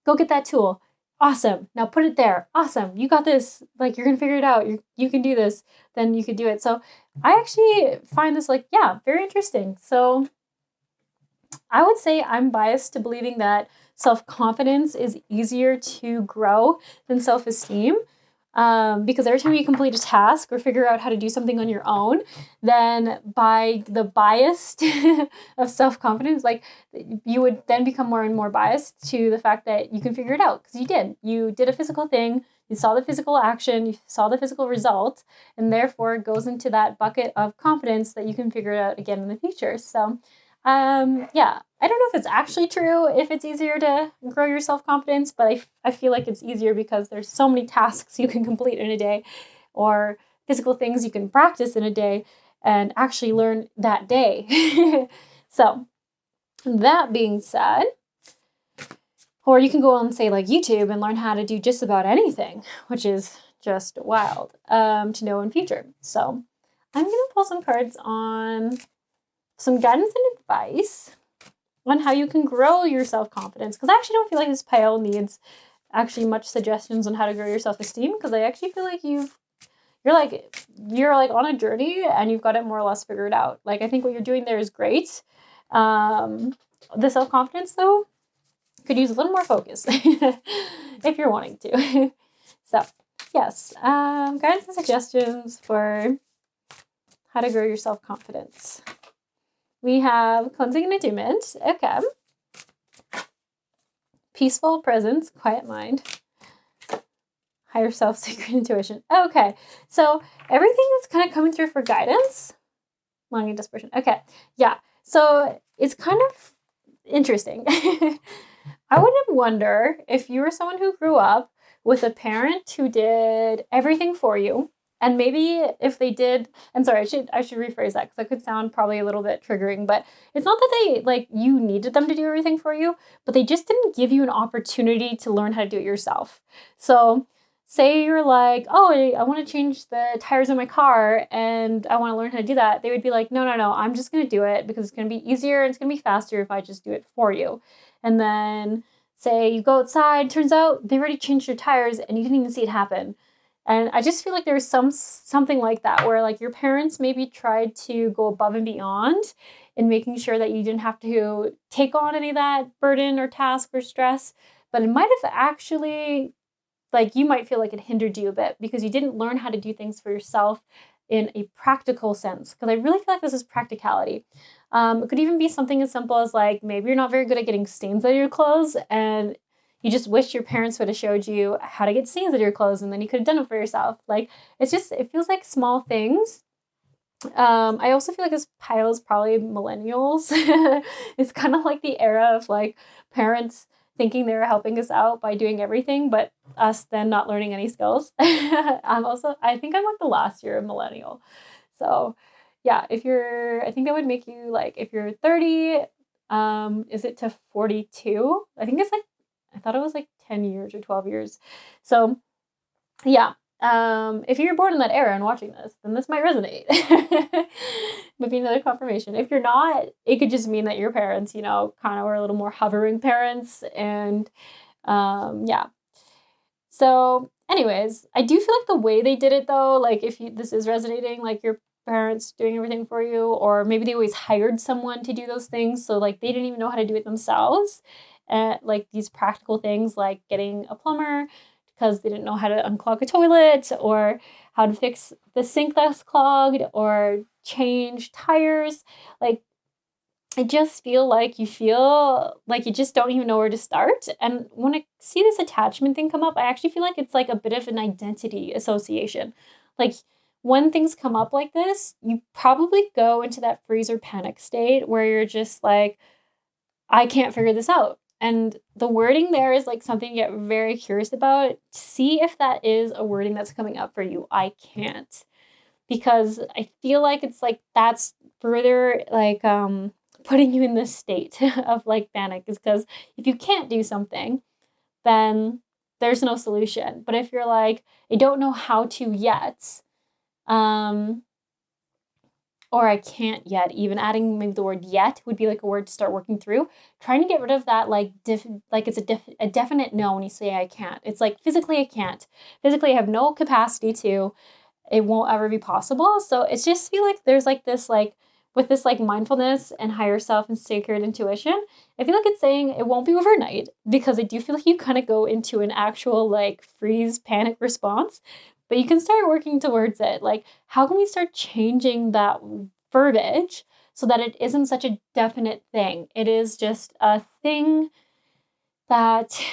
go get that tool. Awesome. Now put it there. Awesome. You got this. Like, you're going to figure it out. You can do this. Then you could do it. So I actually find this like, very interesting. So I would say I'm biased to believing that self-confidence is easier to grow than self-esteem. Because every time you complete a task or figure out how to do something on your own, then by the bias of self-confidence, like you would then become more and more biased to the fact that you can figure it out because you did a physical thing, you saw the physical action, you saw the physical result, and therefore it goes into that bucket of confidence that you can figure it out again in the future. So I don't know if it's actually true, if it's easier to grow your self-confidence, but I feel like it's easier because there's so many tasks you can complete in a day or physical things you can practice in a day and actually learn that day. So that being said, or you can go on, say, like YouTube and learn how to do just about anything, which is just wild to know in future. So I'm going to pull some cards on some guidance and advice on how you can grow your self-confidence, because I actually don't feel like this pile needs actually much suggestions on how to grow your self-esteem, because I actually feel like you're on a journey and you've got it more or less figured out. Like I think what you're doing there is great. The self-confidence though could use a little more focus if you're wanting to. So yes, guidance and suggestions for how to grow your self-confidence. We have cleansing and attunement. Okay. Peaceful presence, quiet mind. Higher self, sacred intuition. Okay. So everything that's kind of coming through for guidance. Longing dispersion. Okay. Yeah. So it's kind of interesting. I would wonder if you were someone who grew up with a parent who did everything for you. And maybe if they did, and sorry, I should rephrase that because that could sound probably a little bit triggering, but it's not that they, you needed them to do everything for you, but they just didn't give you an opportunity to learn how to do it yourself. So say you're like, oh, I want to change the tires in my car and I want to learn how to do that. They would be like, no, I'm just going to do it because it's going to be easier and it's going to be faster if I just do it for you. And then say you go outside, turns out they already changed your tires and you didn't even see it happen. And I just feel like there's something like that where your parents maybe tried to go above and beyond in making sure that you didn't have to take on any of that burden or task or stress, but it might have actually, you might feel like it hindered you a bit because you didn't learn how to do things for yourself in a practical sense, because I really feel like this is practicality. It could even be something as simple as like, maybe you're not very good at getting stains out of your clothes and you just wish your parents would have showed you how to get stains out of your clothes and then you could have done it for yourself. Like, it feels like small things. I also feel like this pile is probably millennials. It's kind of like the era of like parents thinking they were helping us out by doing everything, but us then not learning any skills. I think I'm like the last year of millennial. So yeah, I think that would make you like, if you're 30, is it to 42? I think it's like, I thought it was like 10 years or 12 years. So yeah, if you're born in that era and watching this, then this might resonate. Maybe another confirmation. If you're not, it could just mean that your parents, kind of were a little more hovering parents. And yeah. So anyways, I do feel like the way they did it though, like if this is resonating, like your parents doing everything for you, or maybe they always hired someone to do those things. So like they didn't even know how to do it themselves. Like these practical things like getting a plumber because they didn't know how to unclog a toilet, or how to fix the sink that's clogged, or change tires. Like, I just feel like you just don't even know where to start. And when I see this attachment thing come up, I actually feel like it's like a bit of an identity association. Like, when things come up like this, you probably go into that freeze or panic state where you're just like, I can't figure this out. And the wording there is like something you get very curious about. See if that is a wording that's coming up for you. I can't. Because I feel like it's like that's further like putting you in this state of like panic, is because if you can't do something, then there's no solution. But if you're like, I don't know how to yet, or I can't yet, even adding maybe the word yet would be like a word to start working through. Trying to get rid of that it's a definite no when you say I can't. It's like physically I can't. Physically I have no capacity to. It won't ever be possible. So it's just feel like there's like this like with this like mindfulness and higher self and sacred intuition, I feel like it's saying it won't be overnight, because I do feel like you kind of go into an actual like freeze panic response. But you can start working towards it. Like, how can we start changing that verbiage so that it isn't such a definite thing? It is just a thing that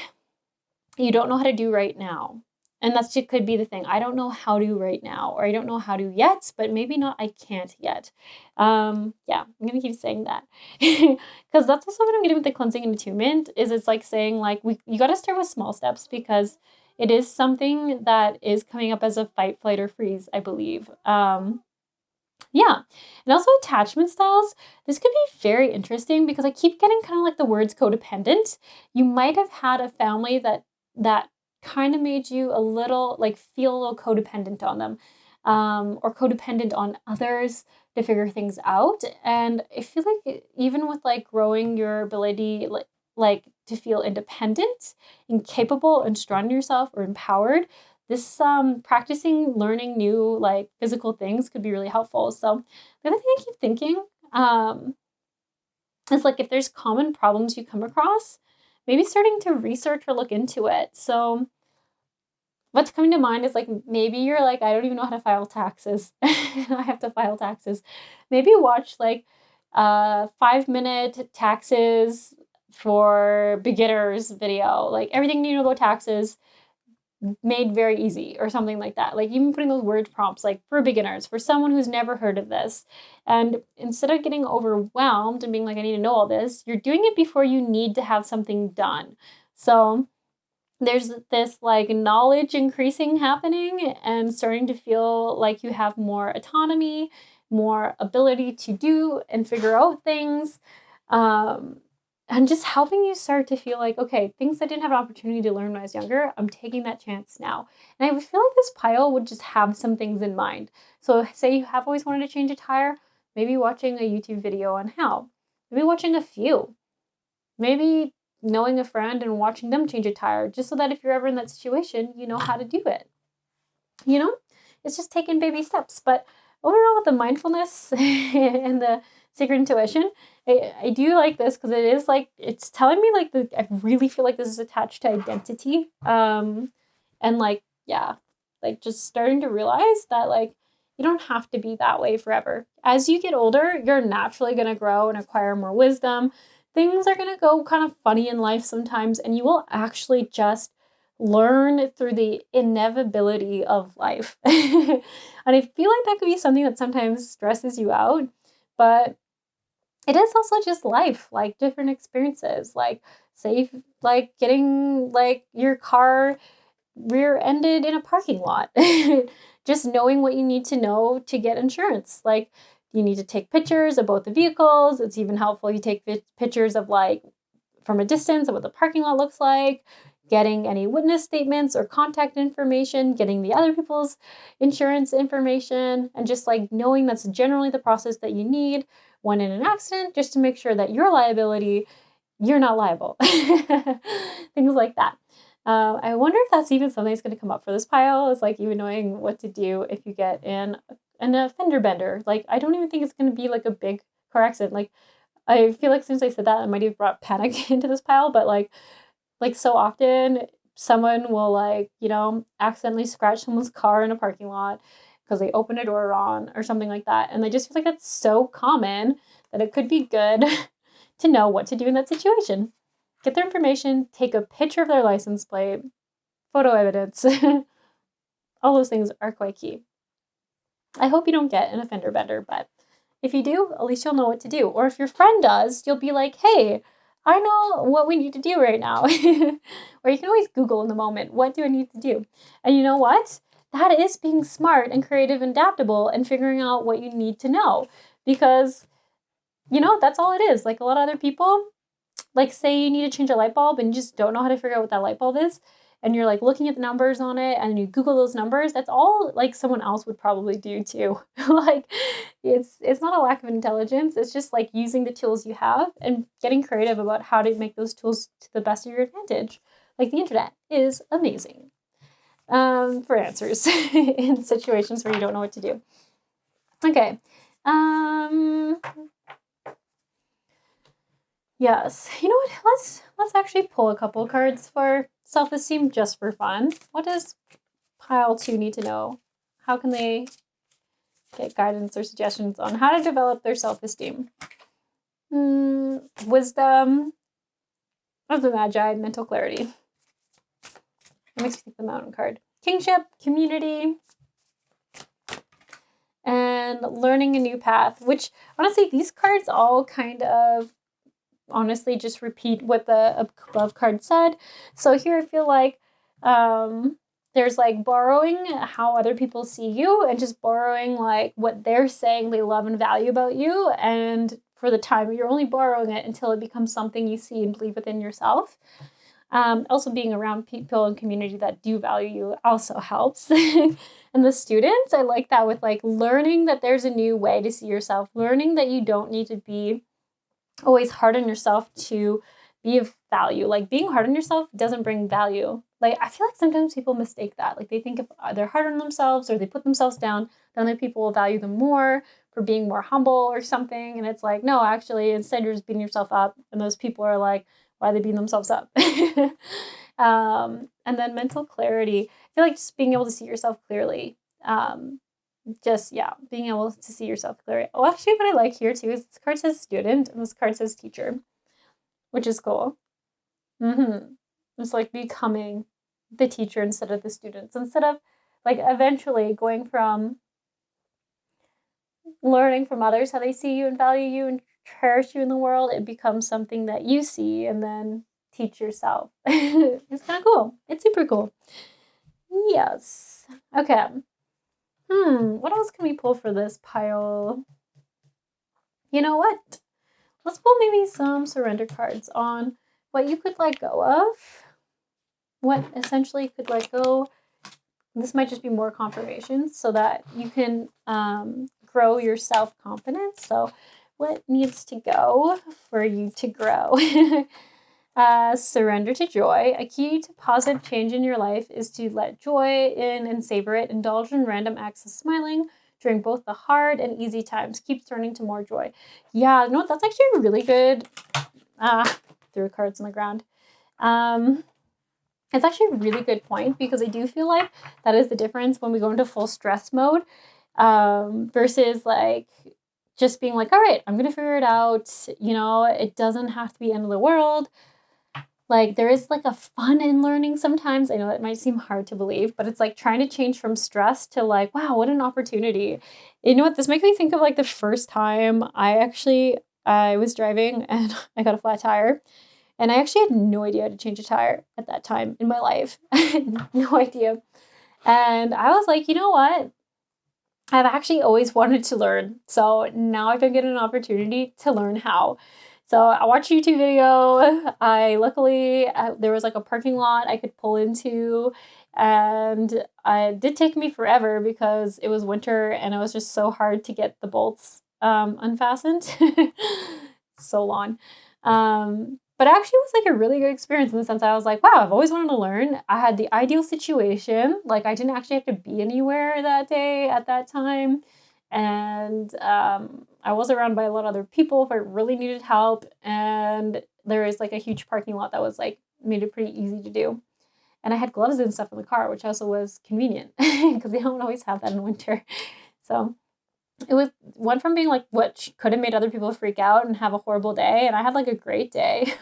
you don't know how to do right now. And that could be the thing. I don't know how to right now, or I don't know how to yet, but maybe not I can't yet. Yeah, I'm going to keep saying that. Because that's also what I'm getting with the cleansing and attunement, is it's like saying like, you got to start with small steps, because it is something that is coming up as a fight, flight, or freeze, I believe. Yeah. And also attachment styles. This could be very interesting, because I keep getting kind of like the words codependent. You might have had a family that kind of made you a little like feel a little codependent on them, or codependent on others to figure things out. And I feel like even with like growing your ability, like to feel independent and capable and strong in yourself, or empowered, this practicing learning new like physical things could be really helpful. So the other thing I keep thinking is like, if there's common problems you come across, maybe starting to research or look into it. So what's coming to mind is like, maybe you're like, I don't even know how to file taxes. I have to file taxes. Maybe watch like 5-minute taxes for beginners video, like everything you know about taxes made very easy, or something like that. Like even putting those word prompts like for beginners, for someone who's never heard of this. And instead of getting overwhelmed and being like, I need to know all this, you're doing it before you need to have something done. So there's this like knowledge increasing happening, and starting to feel like you have more autonomy, more ability to do and figure out things. And just helping you start to feel like, okay, things I didn't have an opportunity to learn when I was younger, I'm taking that chance now. And I would feel like this pile would just have some things in mind. So say you have always wanted to change a tire, maybe watching a YouTube video on how, maybe watching a few, maybe knowing a friend and watching them change a tire, just so that if you're ever in that situation, you know how to do it. It's just taking baby steps. But overall, with the mindfulness and the sacred intuition, I do like this, because it is like, it's telling me like I really feel like this is attached to identity. And like, yeah, like just starting to realize that like, You don't have to be that way forever. As you get older, you're naturally going to grow and acquire more wisdom. Things are going to go kind of funny in life sometimes, and you will actually just learn through the inevitability of life. And I feel like that could be something that sometimes stresses you out, but it is also just life, like different experiences, like say, like getting like your car rear-ended in a parking lot. Just knowing what you need to know to get insurance. Like you need to take pictures of both the vehicles. It's even helpful you take pictures of like from a distance of what the parking lot looks like, getting any witness statements or contact information, getting the other people's insurance information, and just like knowing that's generally the process that you need when in an accident, just to make sure that your liability, you're not liable. Things like that. I wonder if that's even something that's going to come up for this pile, is like even knowing what to do if you get in a fender bender. Like, I don't even think it's going to be like a big car accident. Like, I feel like since I said that, I might have brought panic into this pile, but like so often someone will like, you know, accidentally scratch someone's car in a parking lot because they opened a door wrong or something like that. And I just feel like that's so common that it could be good to know what to do in that situation. Get their information, take a picture of their license plate, photo evidence. All those things are quite key. I hope you don't get an fender bender, but if you do, at least you'll know what to do. Or if your friend does, you'll be like, hey, I know what we need to do right now. Or you can always Google in the moment, what do I need to do? And you know what? That is being smart and creative and adaptable and figuring out what you need to know. Because, you know, that's all it is. Like a lot of other people, like say you need to change a light bulb and you just don't know how to figure out what that light bulb is, and you're like looking at the numbers on it and you Google those numbers, that's all like someone else would probably do too. Like it's not a lack of intelligence. It's just like using the tools you have and getting creative about how to make those tools to the best of your advantage. Like the internet is amazing for answers in situations where you don't know what to do. Okay. Yes. You know what? Let's actually pull a couple of cards for self-esteem just for fun. What does pile 2 need to know? How can they get guidance or suggestions on how to develop their self-esteem? Wisdom of the Magi, mental clarity. That makes me think the Mountain card. Kingship, community, and learning a new path, which honestly, these cards all kind of honestly just repeat what the above card said. So here I feel like there's like borrowing how other people see you and just borrowing like what they're saying they love and value about you, and for the time you're only borrowing it until it becomes something you see and believe within yourself. Also being around people and community that do value you also helps. And the students, I like that with like learning that there's a new way to see yourself, learning that you don't need to be always hard on yourself to be of value. Like being hard on yourself doesn't bring value. Like I feel like sometimes people mistake that. Like they think if they're hard on themselves or they put themselves down, then other people will value them more for being more humble or something. And it's like, no, actually, instead you're just beating yourself up. And those people are like, why are they beating themselves up? And then mental clarity. I feel like just being able to see yourself clearly. Being able to see yourself clearly. Oh, actually, what I like here too is this card says student and this card says teacher, which is cool. It's like becoming the teacher instead of the students, instead of like eventually going from learning from others how they see you and value you and cherish you in the world, it becomes something that you see and then teach yourself. It's kind of cool. It's super cool. Yes. Okay. What else can we pull for this pile? You know what? Let's pull maybe some surrender cards on what you could let go of. What essentially you could let go. This might just be more confirmation so that you can grow your self-confidence. So what needs to go for you to grow? Surrender to joy. A key to positive change in your life is to let joy in and savor it. Indulge in random acts of smiling during both the hard and easy times. Keep turning to more joy. Yeah, no, that's actually a really good... threw cards on the ground. It's actually a really good point because I do feel like that is the difference when we go into full stress mode. versus like just being like, all right, I'm going to figure it out. You know, it doesn't have to be the end of the world. Like there is like a fun in learning sometimes. I know it might seem hard to believe, but it's like trying to change from stress to like, wow, what an opportunity. You know what? This makes me think of like the first time I was driving and I got a flat tire. And I actually had no idea how to change a tire at that time in my life. I had no idea. And I was like, you know what? I've actually always wanted to learn. So now I've been given an opportunity to learn how. So I watched a YouTube video. There was like a parking lot I could pull into. And it did take me forever because it was winter and it was just so hard to get the bolts unfastened. So long. But actually it was like a really good experience in the sense I was like, wow, I've always wanted to learn. I had the ideal situation. Like I didn't actually have to be anywhere that day at that time. And I was around by a lot of other people if I really needed help. And there was like a huge parking lot that was like made it pretty easy to do. And I had gloves and stuff in the car, which also was convenient because they don't always have that in winter. So it went from being like what could have made other people freak out and have a horrible day, and I had like a great day.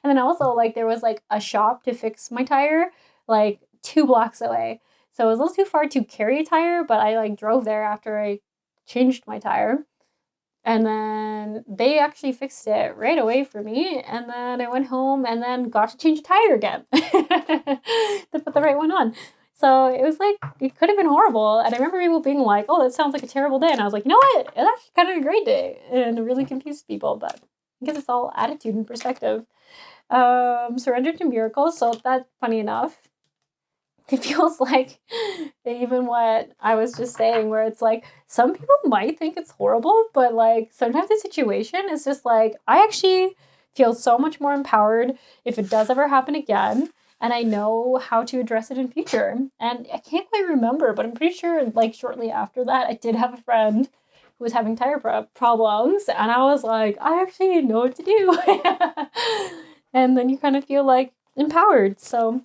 And then also like there was like a shop to fix my tire like 2 blocks away. So it was a little too far to carry a tire, but I like drove there after I changed my tire. And then they actually fixed it right away for me. And then I went home and then got to change a tire again to put the right one on. So it was like, it could have been horrible. And I remember people being like, oh, that sounds like a terrible day. And I was like, you know what? It's actually kind of a great day. And it really confused people. But I guess it's all attitude and perspective. Surrender to miracles. So that's funny enough. It feels like even what I was just saying, where it's like, some people might think it's horrible, but like sometimes the situation is just like, I actually feel so much more empowered if it does ever happen again. And I know how to address it in future. And I can't quite remember, but I'm pretty sure like shortly after that, I did have a friend who was having tire problems. And I was like, I actually know what to do. And then you kind of feel like empowered. So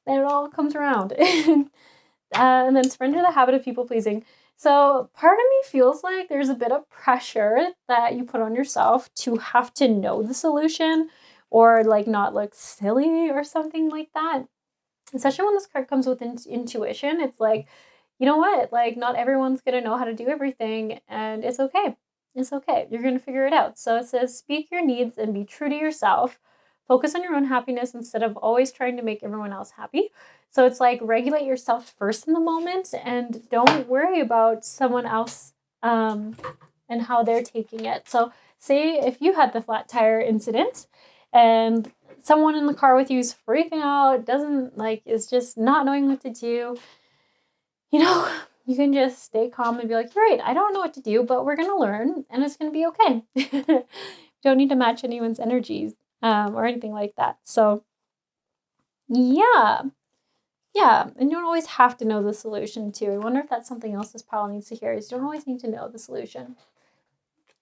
it all comes around. And then surrender the habit of people pleasing. So part of me feels like there's a bit of pressure that you put on yourself to have to know the solution or like not look silly or something like that. Especially when this card comes with intuition, it's like, you know what? Like not everyone's going to know how to do everything, and it's okay. It's okay. You're going to figure it out. So it says, speak your needs and be true to yourself. Focus on your own happiness instead of always trying to make everyone else happy. So it's like regulate yourself first in the moment and don't worry about someone else and how they're taking it. So say if you had the flat tire incident and someone in the car with you is freaking out, is just not knowing what to do, you know, you can just stay calm and be like, you're right, I don't know what to do, but we're going to learn and it's going to be okay. Don't need to match anyone's energies or anything like that. So yeah. And you don't always have to know the solution too. I wonder if that's something else this pile needs to hear, is you don't always need to know the solution.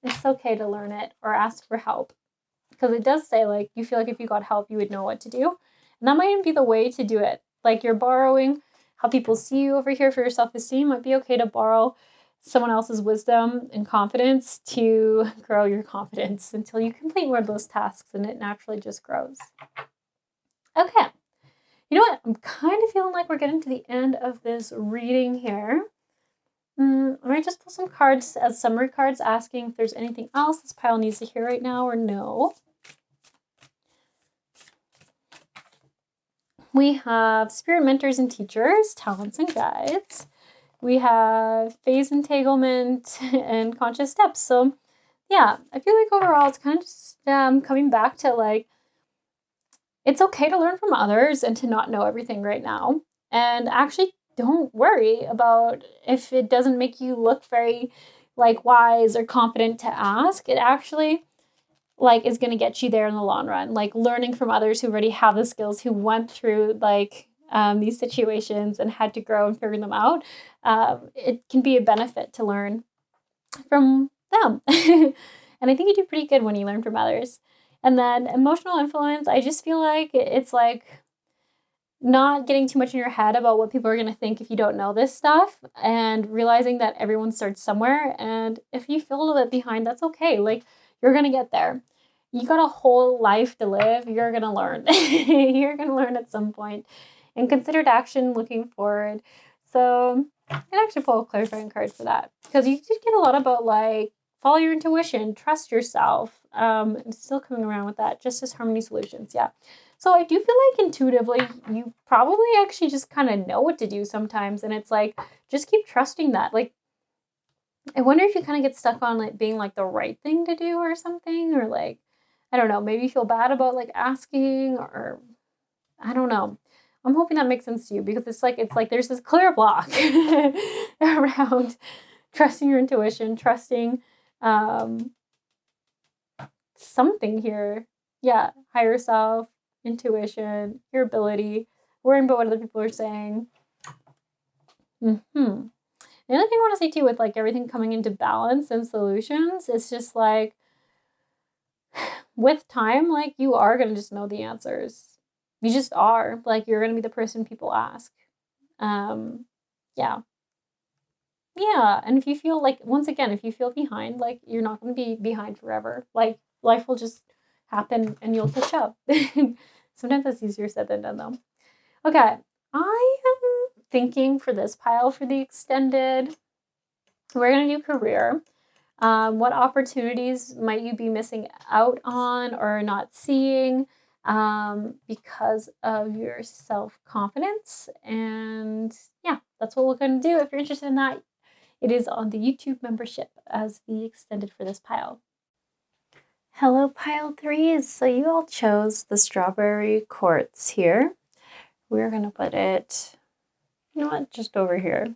It's okay to learn it or ask for help. Because it does say, like, you feel like if you got help, you would know what to do. And that might even be the way to do it. Like, you're borrowing how people see you over here for your self-esteem. Might be okay to borrow someone else's wisdom and confidence to grow your confidence until you complete one of those tasks and it naturally just grows. Okay. You know what? I'm kind of feeling like we're getting to the end of this reading here. I might just pull some cards as summary cards asking if there's anything else this pile needs to hear right now or no. We have spirit mentors and teachers, talents and guides. We have phase entanglement and conscious steps. So yeah, I feel like overall it's kind of just coming back to like, it's okay to learn from others and to not know everything right now. And actually don't worry about if it doesn't make you look very like wise or confident to ask. It actually like is going to get you there in the long run. Like learning from others who already have the skills, who went through like these situations and had to grow and figure them out. It can be a benefit to learn from them. And I think you do pretty good when you learn from others. And then emotional influence, I just feel like it's like not getting too much in your head about what people are going to think if you don't know this stuff, and realizing that everyone starts somewhere. And if you feel a little bit behind, that's okay. Like, you're going to get there. You got a whole life to live. You're going to learn. You're going to learn at some point. And considered action, looking forward. So I can actually pull a clarifying card for that, because you did get a lot about like follow your intuition, trust yourself. It's still coming around with that. Justice, harmony, solutions. Yeah. So I do feel like intuitively, you probably actually just kind of know what to do sometimes. And it's like, just keep trusting that. Like, I wonder if you kind of get stuck on like being like the right thing to do or something, or like, I don't know, maybe you feel bad about like asking, or I don't know. I'm hoping that makes sense to you, because it's like there's this clear block around trusting your intuition, trusting something here. Yeah, higher self, intuition, your ability, worrying about what other people are saying. The other thing I want to say too, with like everything coming into balance and solutions, it's just like with time, like you are going to just know the answers. You just are. Like, you're going to be the person people ask. Yeah. Yeah. And if you feel like, once again, if you feel behind, like, you're not going to be behind forever. Like, life will just happen and you'll catch up. Sometimes that's easier said than done, though. Okay. I am thinking for this pile, for the extended, we're going to do career. What opportunities might you be missing out on or not seeing because of your self-confidence? And yeah, that's what we're going to do. If you're interested in that, it is on the YouTube membership as the extended for this pile. Hello, pile threes. So you all chose the strawberry quartz here. We're going to put it, you know what, just over here.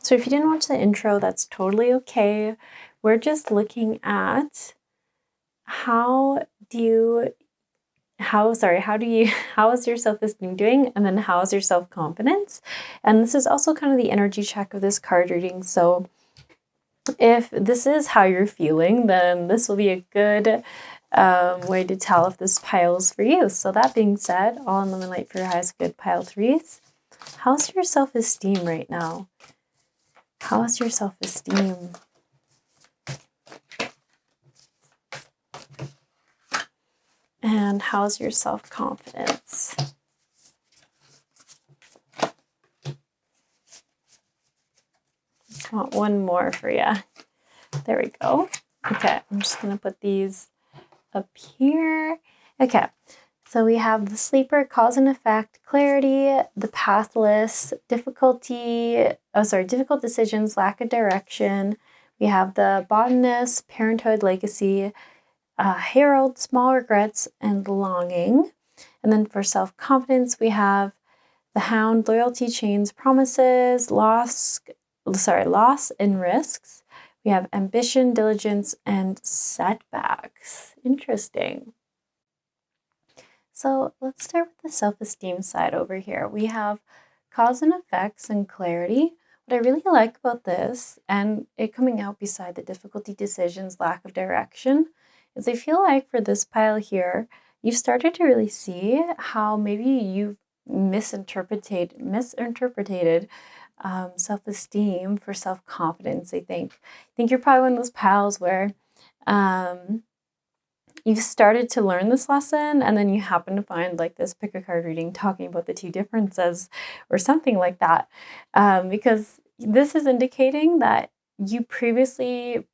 So if you didn't watch the intro, that's totally okay. We're just looking at how is your self-esteem doing? And then how is your self-confidence? And this is also kind of the energy check of this card reading. So if this is how you're feeling, then this will be a good way to tell if this pile is for you. So that being said, all in the light for your highest good, pile threes. How's your self-esteem right now? How is your self-esteem? And how's your self-confidence? I want one more for you. There we go. Okay, I'm just going to put these up here. Okay, so we have the sleeper, cause and effect, clarity, the pathless, difficult decisions, lack of direction. We have the botanist, parenthood, legacy, herald, small regrets, and longing. And then for self-confidence, we have the hound, loyalty, chains, promises, loss and risks. We have ambition, diligence, and setbacks. Interesting. So let's start with the self-esteem side over here. We have cause and effects and clarity. What I really like about this, and it coming out beside the difficulty, decisions, lack of direction, is I feel like for this pile here, you've started to really see how maybe you've misinterpreted self-esteem for self-confidence. I think you're probably one of those piles where you've started to learn this lesson, and then you happen to find like this pick a card reading talking about the two differences or something like that, because this is indicating that you previously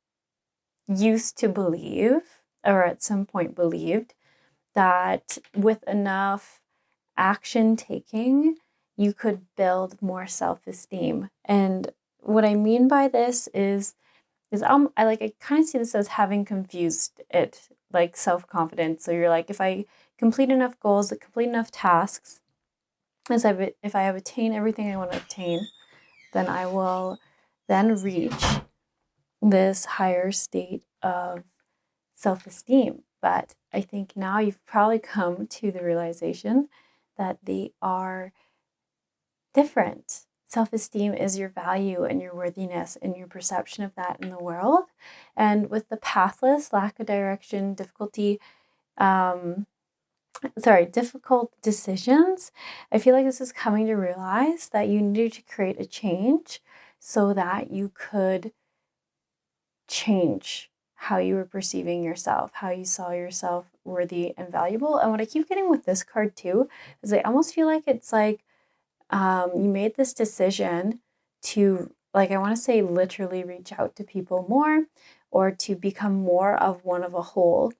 used to believe, or at some point believed, that with enough action taking, you could build more self-esteem. And what I mean by this is I kind of see this as having confused it, like self-confidence. So you're like, if I complete enough goals, complete enough tasks, if I have attained everything I want to obtain, then I will then reach this higher state of self-esteem. But I think now you've probably come to the realization that they are different. Self-esteem is your value and your worthiness and your perception of that in the world. And with the pathless, lack of direction, difficulty, difficult decisions. I feel like this is coming to realize that you needed to create a change so that you could change how you were perceiving yourself, how you saw yourself worthy and valuable. And what I keep getting with this card too is I almost feel like it's like you made this decision to, like, I want to say literally reach out to people more, or to become more of one of a whole.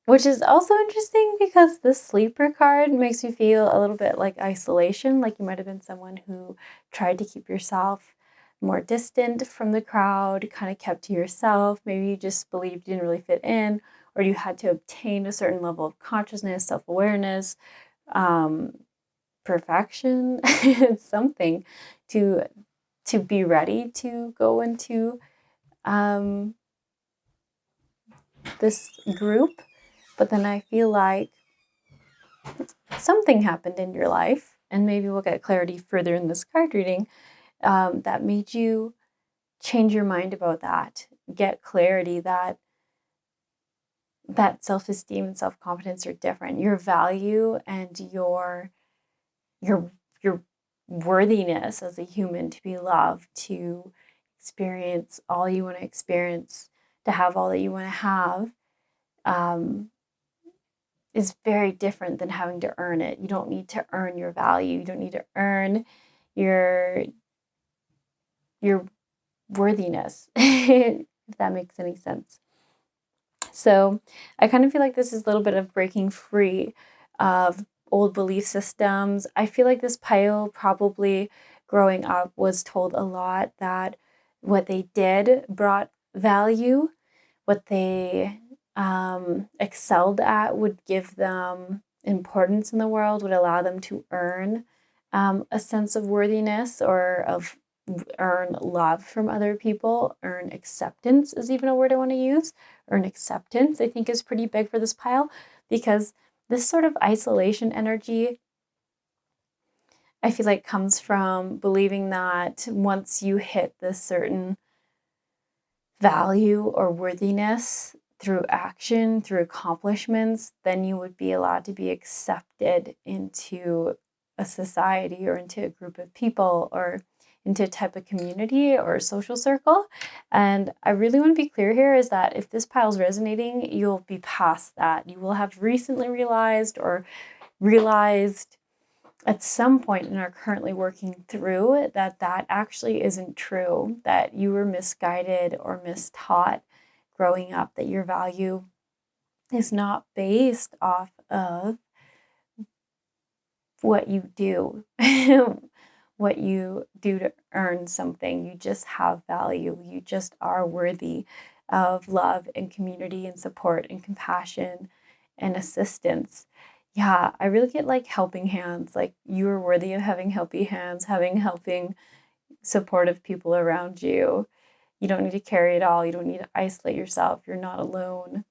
Which is also interesting because the sleeper card makes you feel a little bit like isolation, like you might have been someone who tried to keep yourself more distant from the crowd, kind of kept to yourself. Maybe you just believed you didn't really fit in, or you had to obtain a certain level of consciousness, self-awareness, perfection, something to be ready to go into this group. But then I feel like something happened in your life, and maybe we'll get clarity further in this card reading, that made you change your mind about that, get clarity that self-esteem and self-confidence are different. Your value and your worthiness as a human, to be loved, to experience all you want to experience, to have all that you want to have, is very different than having to earn it. You don't need to earn your value. You don't need to earn your worthiness, if that makes any sense. So I kind of feel like this is a little bit of breaking free of old belief systems. I feel like this pile probably growing up was told a lot that what they did brought value, what they excelled at would give them importance in the world, would allow them to earn a sense of worthiness, or of earn love from other people. Earn acceptance is even a word I want to use. Earn acceptance, I think, is pretty big for this pile, because this sort of isolation energy, I feel like, comes from believing that once you hit this certain value or worthiness through action, through accomplishments, then you would be allowed to be accepted into a society, or into a group of people, or into a type of community or social circle. And I really want to be clear here is that if this pile's resonating, you'll be past that. You will have recently realized, or realized at some point and are currently working through, that that actually isn't true, that you were misguided or mistaught growing up, that your value is not based off of what you do, what you do to earn something. You just have value. You just are worthy of love and community and support and compassion and assistance. Yeah, I really get like helping hands. Like, you are worthy of having helping hands, having helping, supportive people around you. You don't need to carry it all. You don't need to isolate yourself. You're not alone.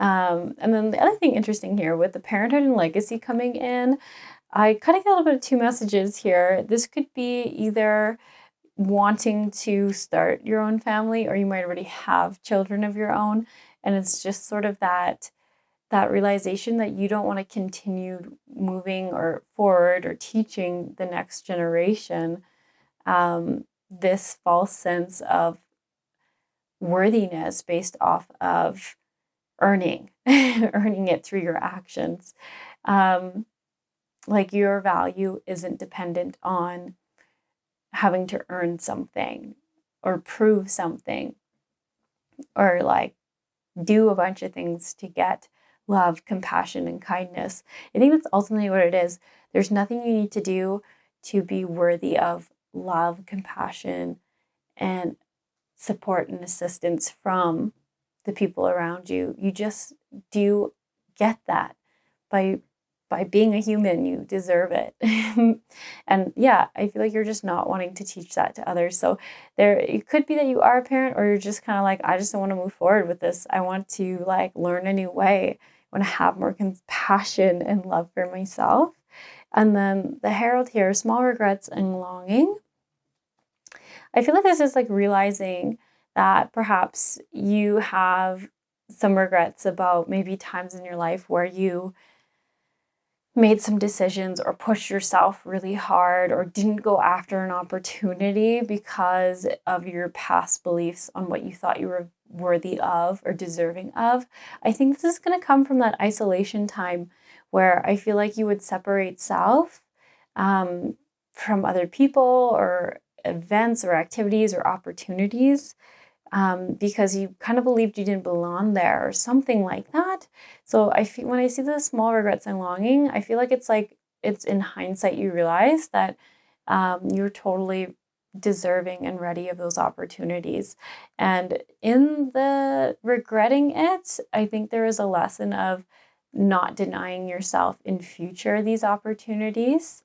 And then the other thing interesting here with the parenthood and legacy coming in, I kind of get a little bit of two messages here. This could be either wanting to start your own family, or you might already have children of your own. And it's just sort of that realization that you don't want to continue moving or forward or teaching the next generation this false sense of worthiness based off of earning it through your actions. Like, your value isn't dependent on having to earn something or prove something, or like do a bunch of things to get love, compassion, and kindness. I think that's ultimately what it is. There's nothing you need to do to be worthy of love, compassion, and support and assistance from the people around you. You just do get that by being a human. You deserve it. And yeah, I feel like you're just not wanting to teach that to others. So it could be that you are a parent, or you're just kind of like, I just don't want to move forward with this. I want to like learn a new way. I want to have more compassion and love for myself. And then the Herald here, small regrets and longing. I feel like this is like realizing that perhaps you have some regrets about maybe times in your life where you made some decisions or pushed yourself really hard or didn't go after an opportunity because of your past beliefs on what you thought you were worthy of or deserving of. I think this is going to come from that isolation time where I feel like you would separate self from other people or events or activities or opportunities because you kind of believed you didn't belong there or something like that. So I feel when I see the small regrets and longing, I feel like it's in hindsight you realize that you're totally deserving and ready of those opportunities. And in the regretting it, I think there is a lesson of not denying yourself in future these opportunities.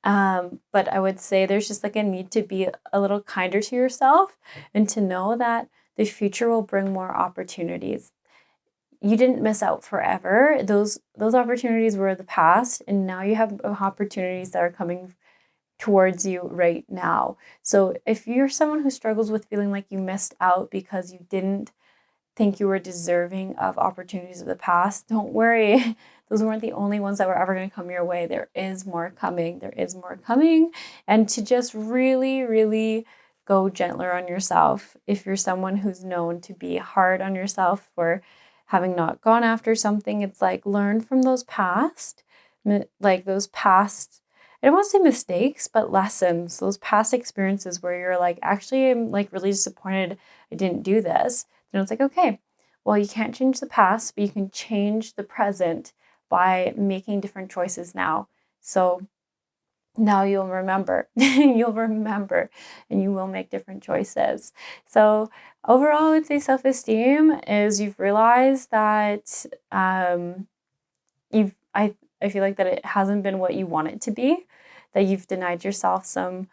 But I would say there's just like a need to be a little kinder to yourself and to know that the future will bring more opportunities. You didn't miss out forever. Those opportunities were the past, and now you have opportunities that are coming towards you right now. So if you're someone who struggles with feeling like you missed out because you didn't think you were deserving of opportunities of the past, don't worry. Those weren't the only ones that were ever going to come your way. There is more coming. There is more coming. And to just really, really go gentler on yourself. If you're someone who's known to be hard on yourself for having not gone after something, it's like learn from those past, I don't want to say mistakes, but lessons, those past experiences where you're like, actually, I'm like really disappointed I didn't do this. Then it's like, okay, well, you can't change the past, but you can change the present by making different choices now. So now you'll remember, and you will make different choices. So overall, I would say self-esteem is you've realized that I feel like that it hasn't been what you want it to be, that you've denied yourself some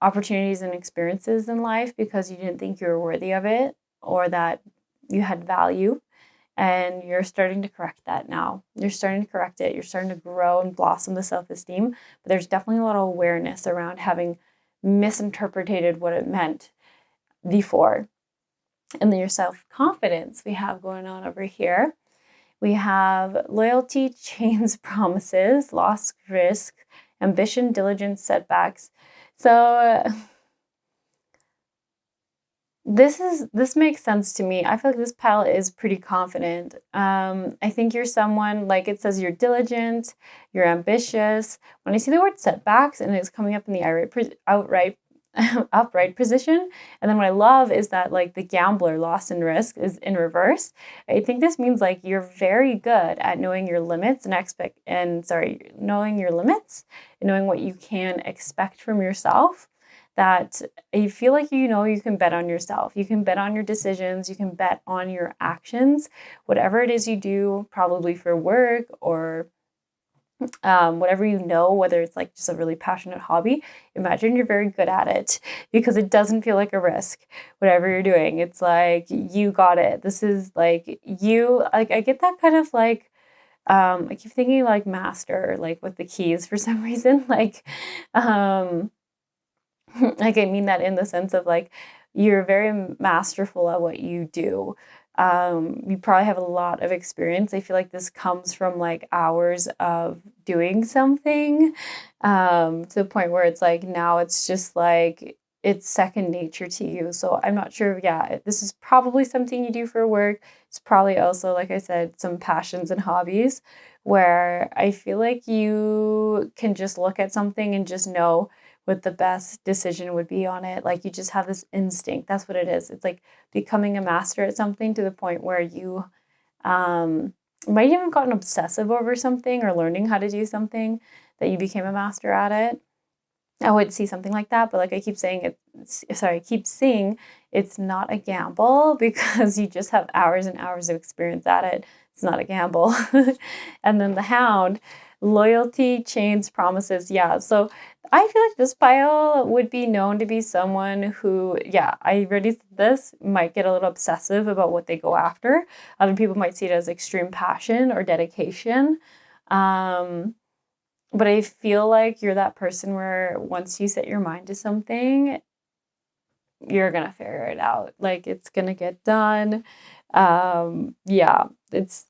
opportunities and experiences in life because you didn't think you were worthy of it or that you had value. And you're starting to correct that now. You're starting to correct it. You're starting to grow and blossom the self-esteem. But there's definitely a lot of awareness around having misinterpreted what it meant before. And then your self-confidence we have going on over here. We have loyalty, chains, promises, loss, risk, ambition, diligence, setbacks. So this makes sense to me. I feel like this pile is pretty confident. I think you're someone, like it says, you're diligent, you're ambitious. When I see the word setbacks and it's coming up in the upright position, and then what I love is that like the gambler, loss and risk, is in reverse. I think this means like you're very good at knowing your limits knowing your limits and knowing what you can expect from yourself. That you feel like you can bet on yourself. You can bet on your decisions. You can bet on your actions. Whatever it is you do, probably for work or whatever whether it's like just a really passionate hobby, imagine you're very good at it because it doesn't feel like a risk. Whatever you're doing, it's like, you got it. This is like you, like I get that kind of like, I keep thinking like master, like with the keys for some reason, like I mean that in the sense of like, you're very masterful at what you do. You probably have a lot of experience. I feel like this comes from like hours of doing something to the point where it's like now it's just like it's second nature to you. So I'm not sure. Yeah, this is probably something you do for work. It's probably also, like I said, some passions and hobbies where I feel like you can just look at something and just know what the best decision would be on it. Like you just have this instinct. That's what it is. It's like becoming a master at something to the point where you might even gotten obsessive over something or learning how to do something that you became a master at it. I would see something like that, but like I keep saying it's not a gamble because you just have hours and hours of experience at it. It's not a gamble. And then the hound, loyalty, chains, promises. Yeah. So I feel like this pile would be known to be someone who, I already said this, might get a little obsessive about what they go after. Other people might see it as extreme passion or dedication. But I feel like you're that person where once you set your mind to something, you're gonna figure it out. Like, it's gonna get done. Yeah, that's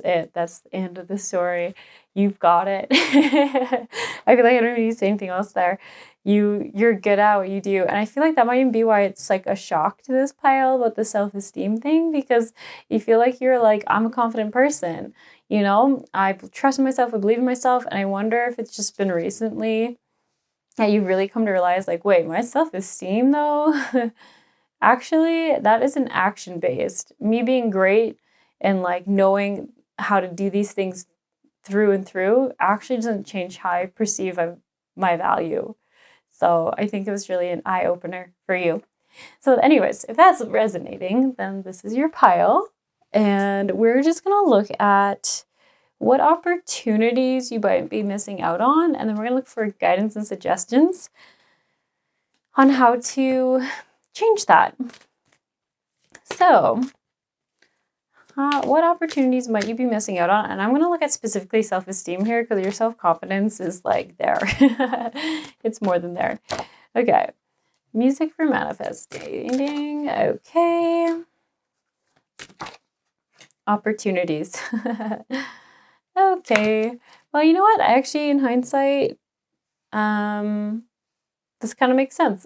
it. That's the end of the story. You've got it. I feel like I don't need to say anything else there. You're good at what you do. And I feel like that might even be why it's like a shock to this pile about the self-esteem thing, because you feel like you're like, I'm a confident person. You know, I trust in myself, I believe in myself, and I wonder if it's just been recently that you really come to realize, like, wait, my self-esteem though, actually, that isn't action-based. Me being great and like knowing how to do these things through and through actually doesn't change how I perceive my value. So I think it was really an eye-opener for you. So anyways, if that's resonating, then this is your pile. And we're just going to look at what opportunities you might be missing out on. And then we're going to look for guidance and suggestions on how to change that. So, what opportunities might you be missing out on? And I'm going to look at specifically self-esteem here, because your self-confidence is like there. It's more than there. Okay. Music for manifesting. Okay. Opportunities. Okay. Well, you know what? Actually, in hindsight, this kind of makes sense.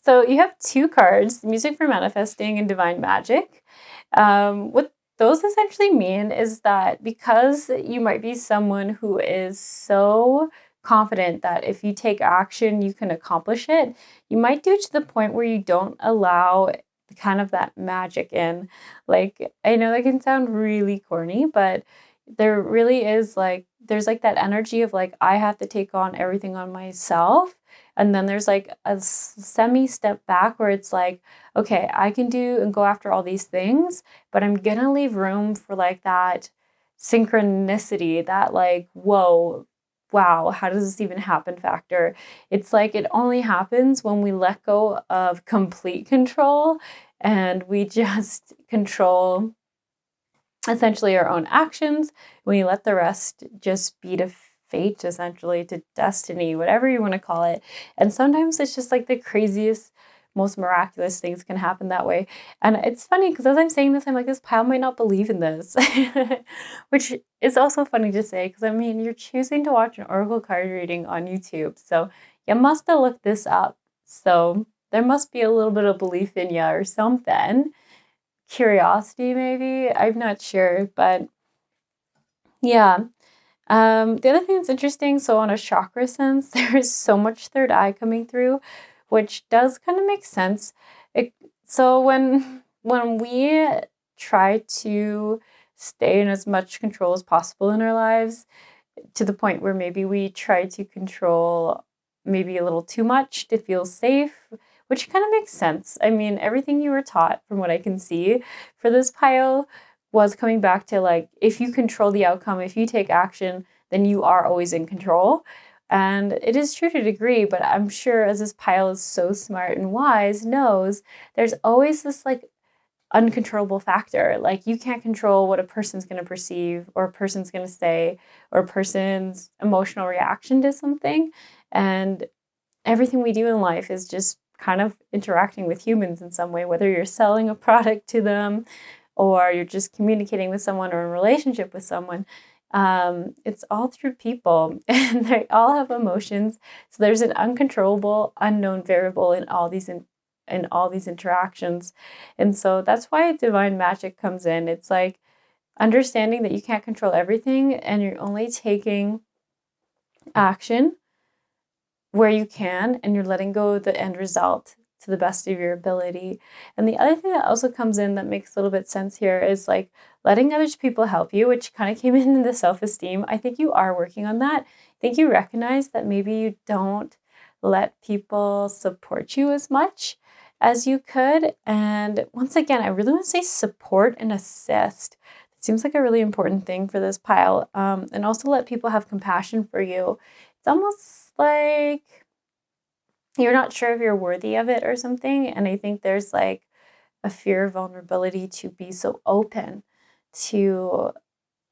So you have two cards, Music for Manifesting and Divine Magic. What those essentially mean is that because you might be someone who is so confident that if you take action, you can accomplish it, you might do it to the point where you don't allow kind of that magic in. Like, I know that can sound really corny, but there really is like, there's like that energy of like, I have to take on everything on myself. And then there's like a semi step back where it's like, okay, I can do and go after all these things, but I'm gonna leave room for like that synchronicity, that like, whoa, wow, how does this even happen factor. It's like it only happens when we let go of complete control and we just control essentially our own actions. We let the rest just be to fate, essentially, to destiny, whatever you want to call it. And sometimes it's just like the craziest, most miraculous things can happen that way. And it's funny because as I'm saying this, I'm like, this pile might not believe in this, which is also funny to say, because I mean, you're choosing to watch an oracle card reading on YouTube. So you must have looked this up. So there must be a little bit of belief in you or something. Curiosity, maybe. I'm not sure, but yeah. The other thing that's interesting, so on a chakra sense, there is so much third eye coming through, which does kind of make sense. So when we try to stay in as much control as possible in our lives, to the point where maybe we try to control maybe a little too much to feel safe, which kind of makes sense. I mean, everything you were taught, from what I can see, for this pile was coming back to like, if you control the outcome, if you take action, then you are always in control. And it is true to a degree, but I'm sure as this pile is so smart and wise, knows there's always this like uncontrollable factor. Like, you can't control what a person's going to perceive or a person's going to say or a person's emotional reaction to something. And everything we do in life is just kind of interacting with humans in some way, whether you're selling a product to them or you're just communicating with someone or in a relationship with someone. It's all through people, and they all have emotions. So there's an uncontrollable, unknown variable in all these interactions. And so that's why divine magic comes in. It's like understanding that you can't control everything, and you're only taking action where you can, and you're letting go of the end result to the best of your ability. And the other thing that also comes in that makes a little bit sense here is like letting other people help you, which kind of came in the self-esteem. I think you are working on that. I think you recognize that maybe you don't let people support you as much as you could. And once again, I really want to say support and assist. It seems like a really important thing for this pile. And also let people have compassion for you. It's almost like you're not sure if you're worthy of it or something. And I think there's like a fear of vulnerability to be so open, to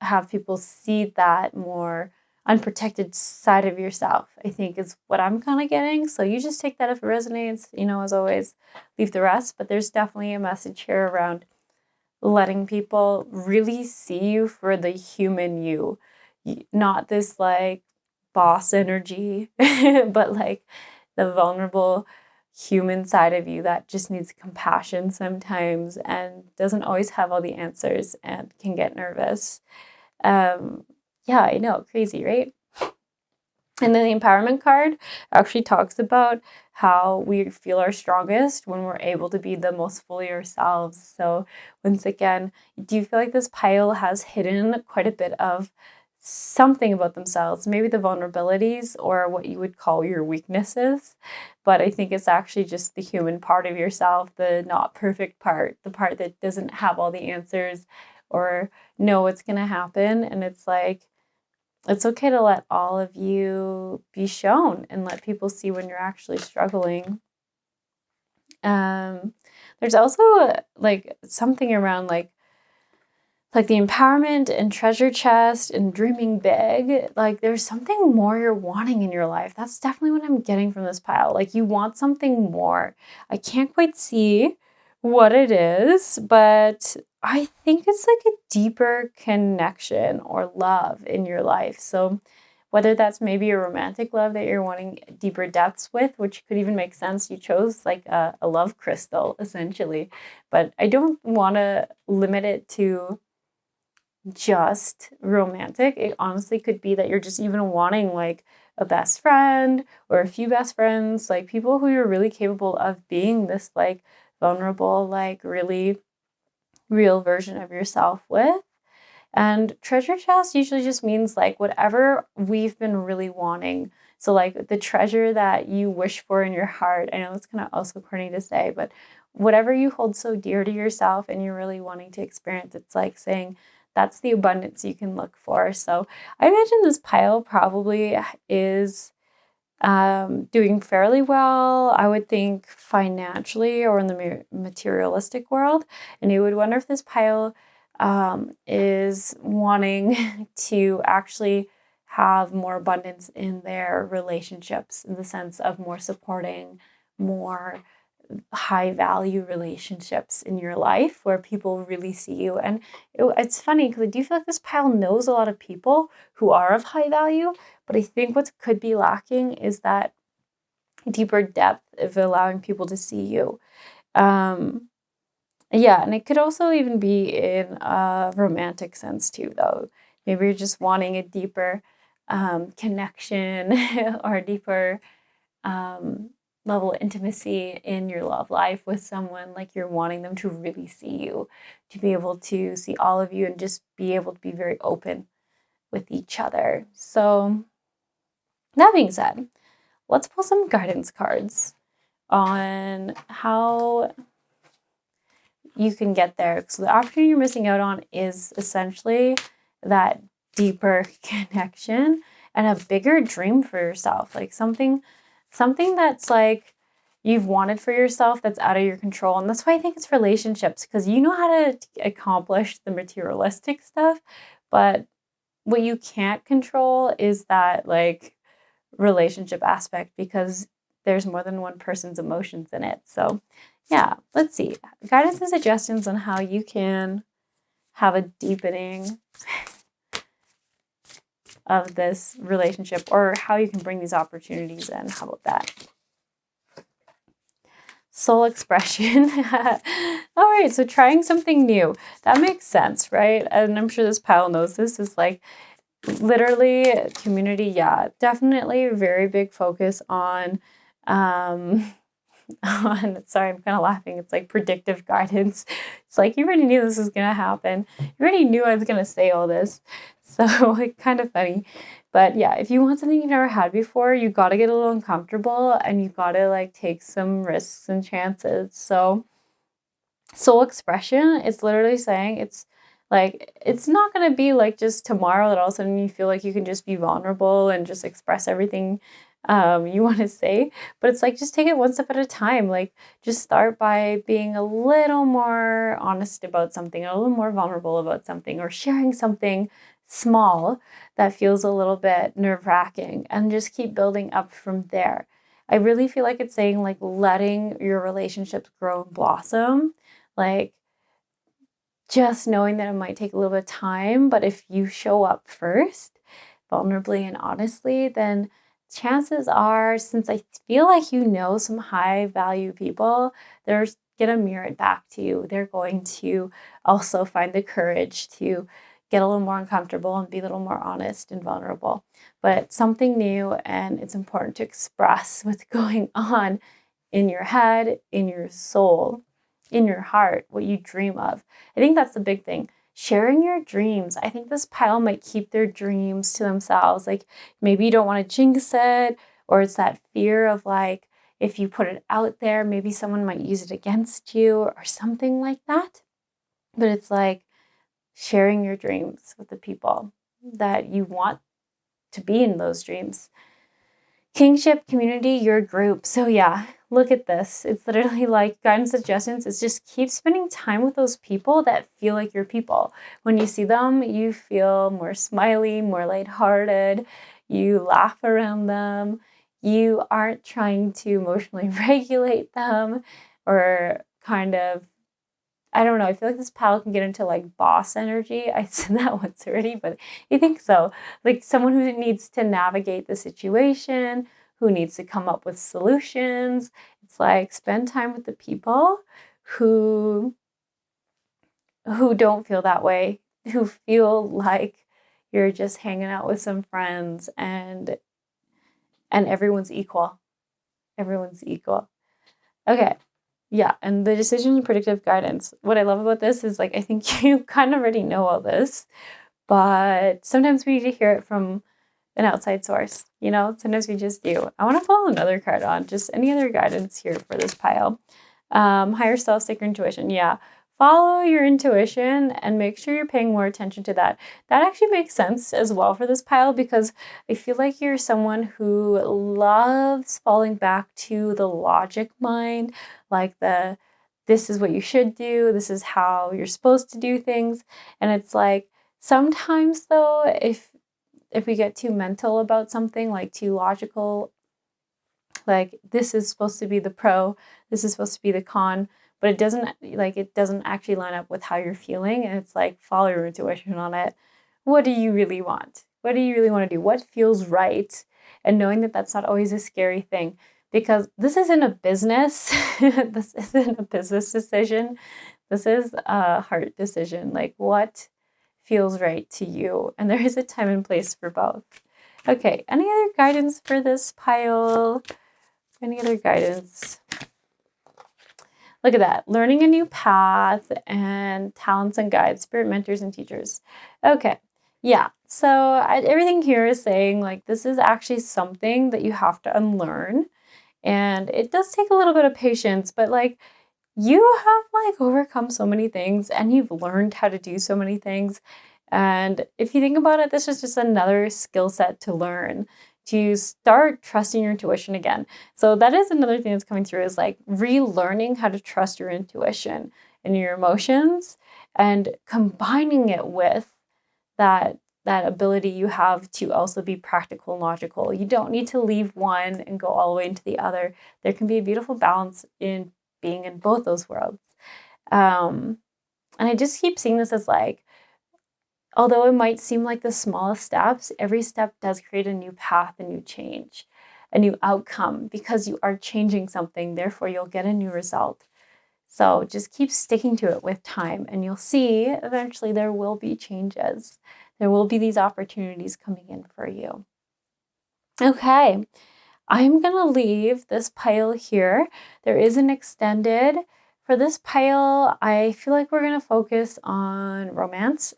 have people see that more unprotected side of yourself, I think is what I'm kind of getting. So you just take that if it resonates, as always, leave the rest. But there's definitely a message here around letting people really see you for the human you, not this like boss energy, but like the vulnerable human side of you that just needs compassion sometimes and doesn't always have all the answers and can get nervous. Yeah, I know, crazy, right? And then the empowerment card actually talks about how we feel our strongest when we're able to be the most fully ourselves. So once again, do you feel like this pile has hidden quite a bit of something about themselves, maybe the vulnerabilities or what you would call your weaknesses? But I think it's actually just the human part of yourself, the not perfect part, the part that doesn't have all the answers or know what's going to happen. And it's like, it's okay to let all of you be shown and let people see when you're actually struggling. There's also like something around like the empowerment and treasure chest and dreaming big. Like there's something more you're wanting in your life. That's definitely what I'm getting from this pile. Like you want something more. I can't quite see what it is, but I think it's like a deeper connection or love in your life. So whether that's maybe a romantic love that you're wanting deeper depths with, which could even make sense. You chose like a love crystal essentially, but I don't want to limit it to just romantic. It honestly could be that you're just even wanting like a best friend or a few best friends, like people who you're really capable of being this like vulnerable, like really real version of yourself with. And treasure chest usually just means like whatever we've been really wanting. So like the treasure that you wish for in your heart. I know it's kind of also corny to say, but whatever you hold so dear to yourself and you're really wanting to experience, it's like saying that's the abundance you can look for. So I imagine this pile probably is doing fairly well, I would think financially or in the materialistic world. And you would wonder if this pile is wanting to actually have more abundance in their relationships in the sense of more supporting, more high value relationships in your life where people really see you. And it's funny because I do feel like this pile knows a lot of people who are of high value, but I think what could be lacking is that deeper depth of allowing people to see you. Yeah, and it could also even be in a romantic sense too, though. Maybe you're just wanting a deeper connection or a deeper level of intimacy in your love life with someone. Like you're wanting them to really see you, to be able to see all of you and just be able to be very open with each other. So that being said, let's pull some guidance cards on how you can get there. So the opportunity you're missing out on is essentially that deeper connection and a bigger dream for yourself. Like something that's like you've wanted for yourself that's out of your control. And that's why I think it's relationships, because you know how to accomplish the materialistic stuff, but what you can't control is that like relationship aspect, because there's more than one person's emotions in it. So yeah, let's see. Guidance and suggestions on how you can have a deepening of this relationship, or how you can bring these opportunities in. How about that? Soul expression. All right, so trying something new. That makes sense, right? And I'm sure this pile knows this is like literally community. Yeah, definitely a very big focus on sorry, I'm kind of laughing. It's like predictive guidance. It's like you already knew this was going to happen. You already knew I was going to say all this. So like kind of funny. But yeah, if you want something you've never had before, you got to get a little uncomfortable and you got to like take some risks and chances. So soul expression is literally saying it's like, it's not going to be like just tomorrow that all of a sudden you feel like you can just be vulnerable and just express everything you want to say. But it's like, just take it one step at a time. Like, just start by being a little more honest about something, a little more vulnerable about something, or sharing something small that feels a little bit nerve-wracking, and just keep building up from there. I really feel like it's saying, like, letting your relationships grow and blossom. Like, just knowing that it might take a little bit of time, but if you show up first, vulnerably and honestly, then chances are, since I feel like you know some high value people, they're going to mirror it back to you. They're going to also find the courage to get a little more uncomfortable and be a little more honest and vulnerable. But it's something new, and it's important to express what's going on in your head, in your soul, in your heart, what you dream of. I think that's the big thing. Sharing your dreams. I think this pile might keep their dreams to themselves. Like, maybe you don't want to jinx it, or it's that fear of, like, if you put it out there, maybe someone might use it against you or something like that. But it's like sharing your dreams with the people that you want to be in those dreams. Kingship, community, your group. So yeah, look at this. It's literally like guidance suggestions. It's just keep spending time with those people that feel like your people. When you see them, you feel more smiley, more lighthearted. You laugh around them. You aren't trying to emotionally regulate them, or kind of, I don't know. I feel like this pile can get into like boss energy. I said that once already, but I think so. Like someone who needs to navigate the situation, who needs to come up with solutions. It's like, spend time with the people who don't feel that way, who feel like you're just hanging out with some friends, and everyone's equal. Everyone's equal. Okay. Yeah, and the decision and predictive guidance. What I love about this is, like, I think you kind of already know all this, but sometimes we need to hear it from an outside source, you know? Sometimes we just do. I want to follow another card on, just any other guidance here for this pile. Higher self, sacred intuition. Yeah, follow your intuition and make sure you're paying more attention to that. That actually makes sense as well for this pile, because I feel like you're someone who loves falling back to the logic mind, like this is what you should do, this is how you're supposed to do things. And it's like, sometimes though, if we get too mental about something, like too logical, like this is supposed to be the pro, this is supposed to be the con, but it doesn't actually line up with how you're feeling. And it's like, follow your intuition on it. What do you really want? What do you really want to do? What feels right? And knowing that that's not always a scary thing, because this isn't a business. This isn't a business decision. This is a heart decision. Like, what feels right to you? And there is a time and place for both. Okay, any other guidance for this pile? Any other guidance? Look at that. Learning a new path and talents and guides, spirit mentors and teachers. Okay. Yeah. So everything here is saying, like, this is actually something that you have to unlearn. And it does take a little bit of patience, but like, you have like overcome so many things, and you've learned how to do so many things. And if you think about it, this is just another skill set to learn, to start trusting your intuition again. So that is another thing that's coming through, is like relearning how to trust your intuition and your emotions, and combining it with that ability you have to also be practical and logical. You don't need to leave one and go all the way into the other. There can be a beautiful balance in being in both those worlds. And I just keep seeing this as like, although it might seem like the smallest steps, every step does create a new path, a new change, a new outcome, because you are changing something. Therefore, you'll get a new result. So just keep sticking to it with time, and you'll see eventually there will be changes. There will be these opportunities coming in for you. Okay, I'm going to leave this pile here. There is an extended. For this pile, I feel like we're going to focus on romance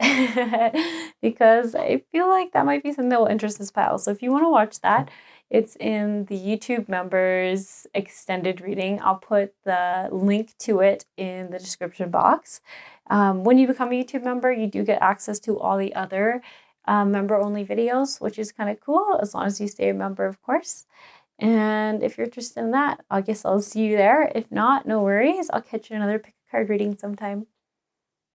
because I feel like that might be something that will interest this pile. So if you want to watch that, it's in the YouTube members extended reading. I'll put the link to it in the description box. When you become a YouTube member, you do get access to all the other member-only videos, which is kind of cool, as long as you stay a member, of course. And if you're interested in that, I guess I'll see you there. If not, no worries. I'll catch you in another pick a card reading sometime.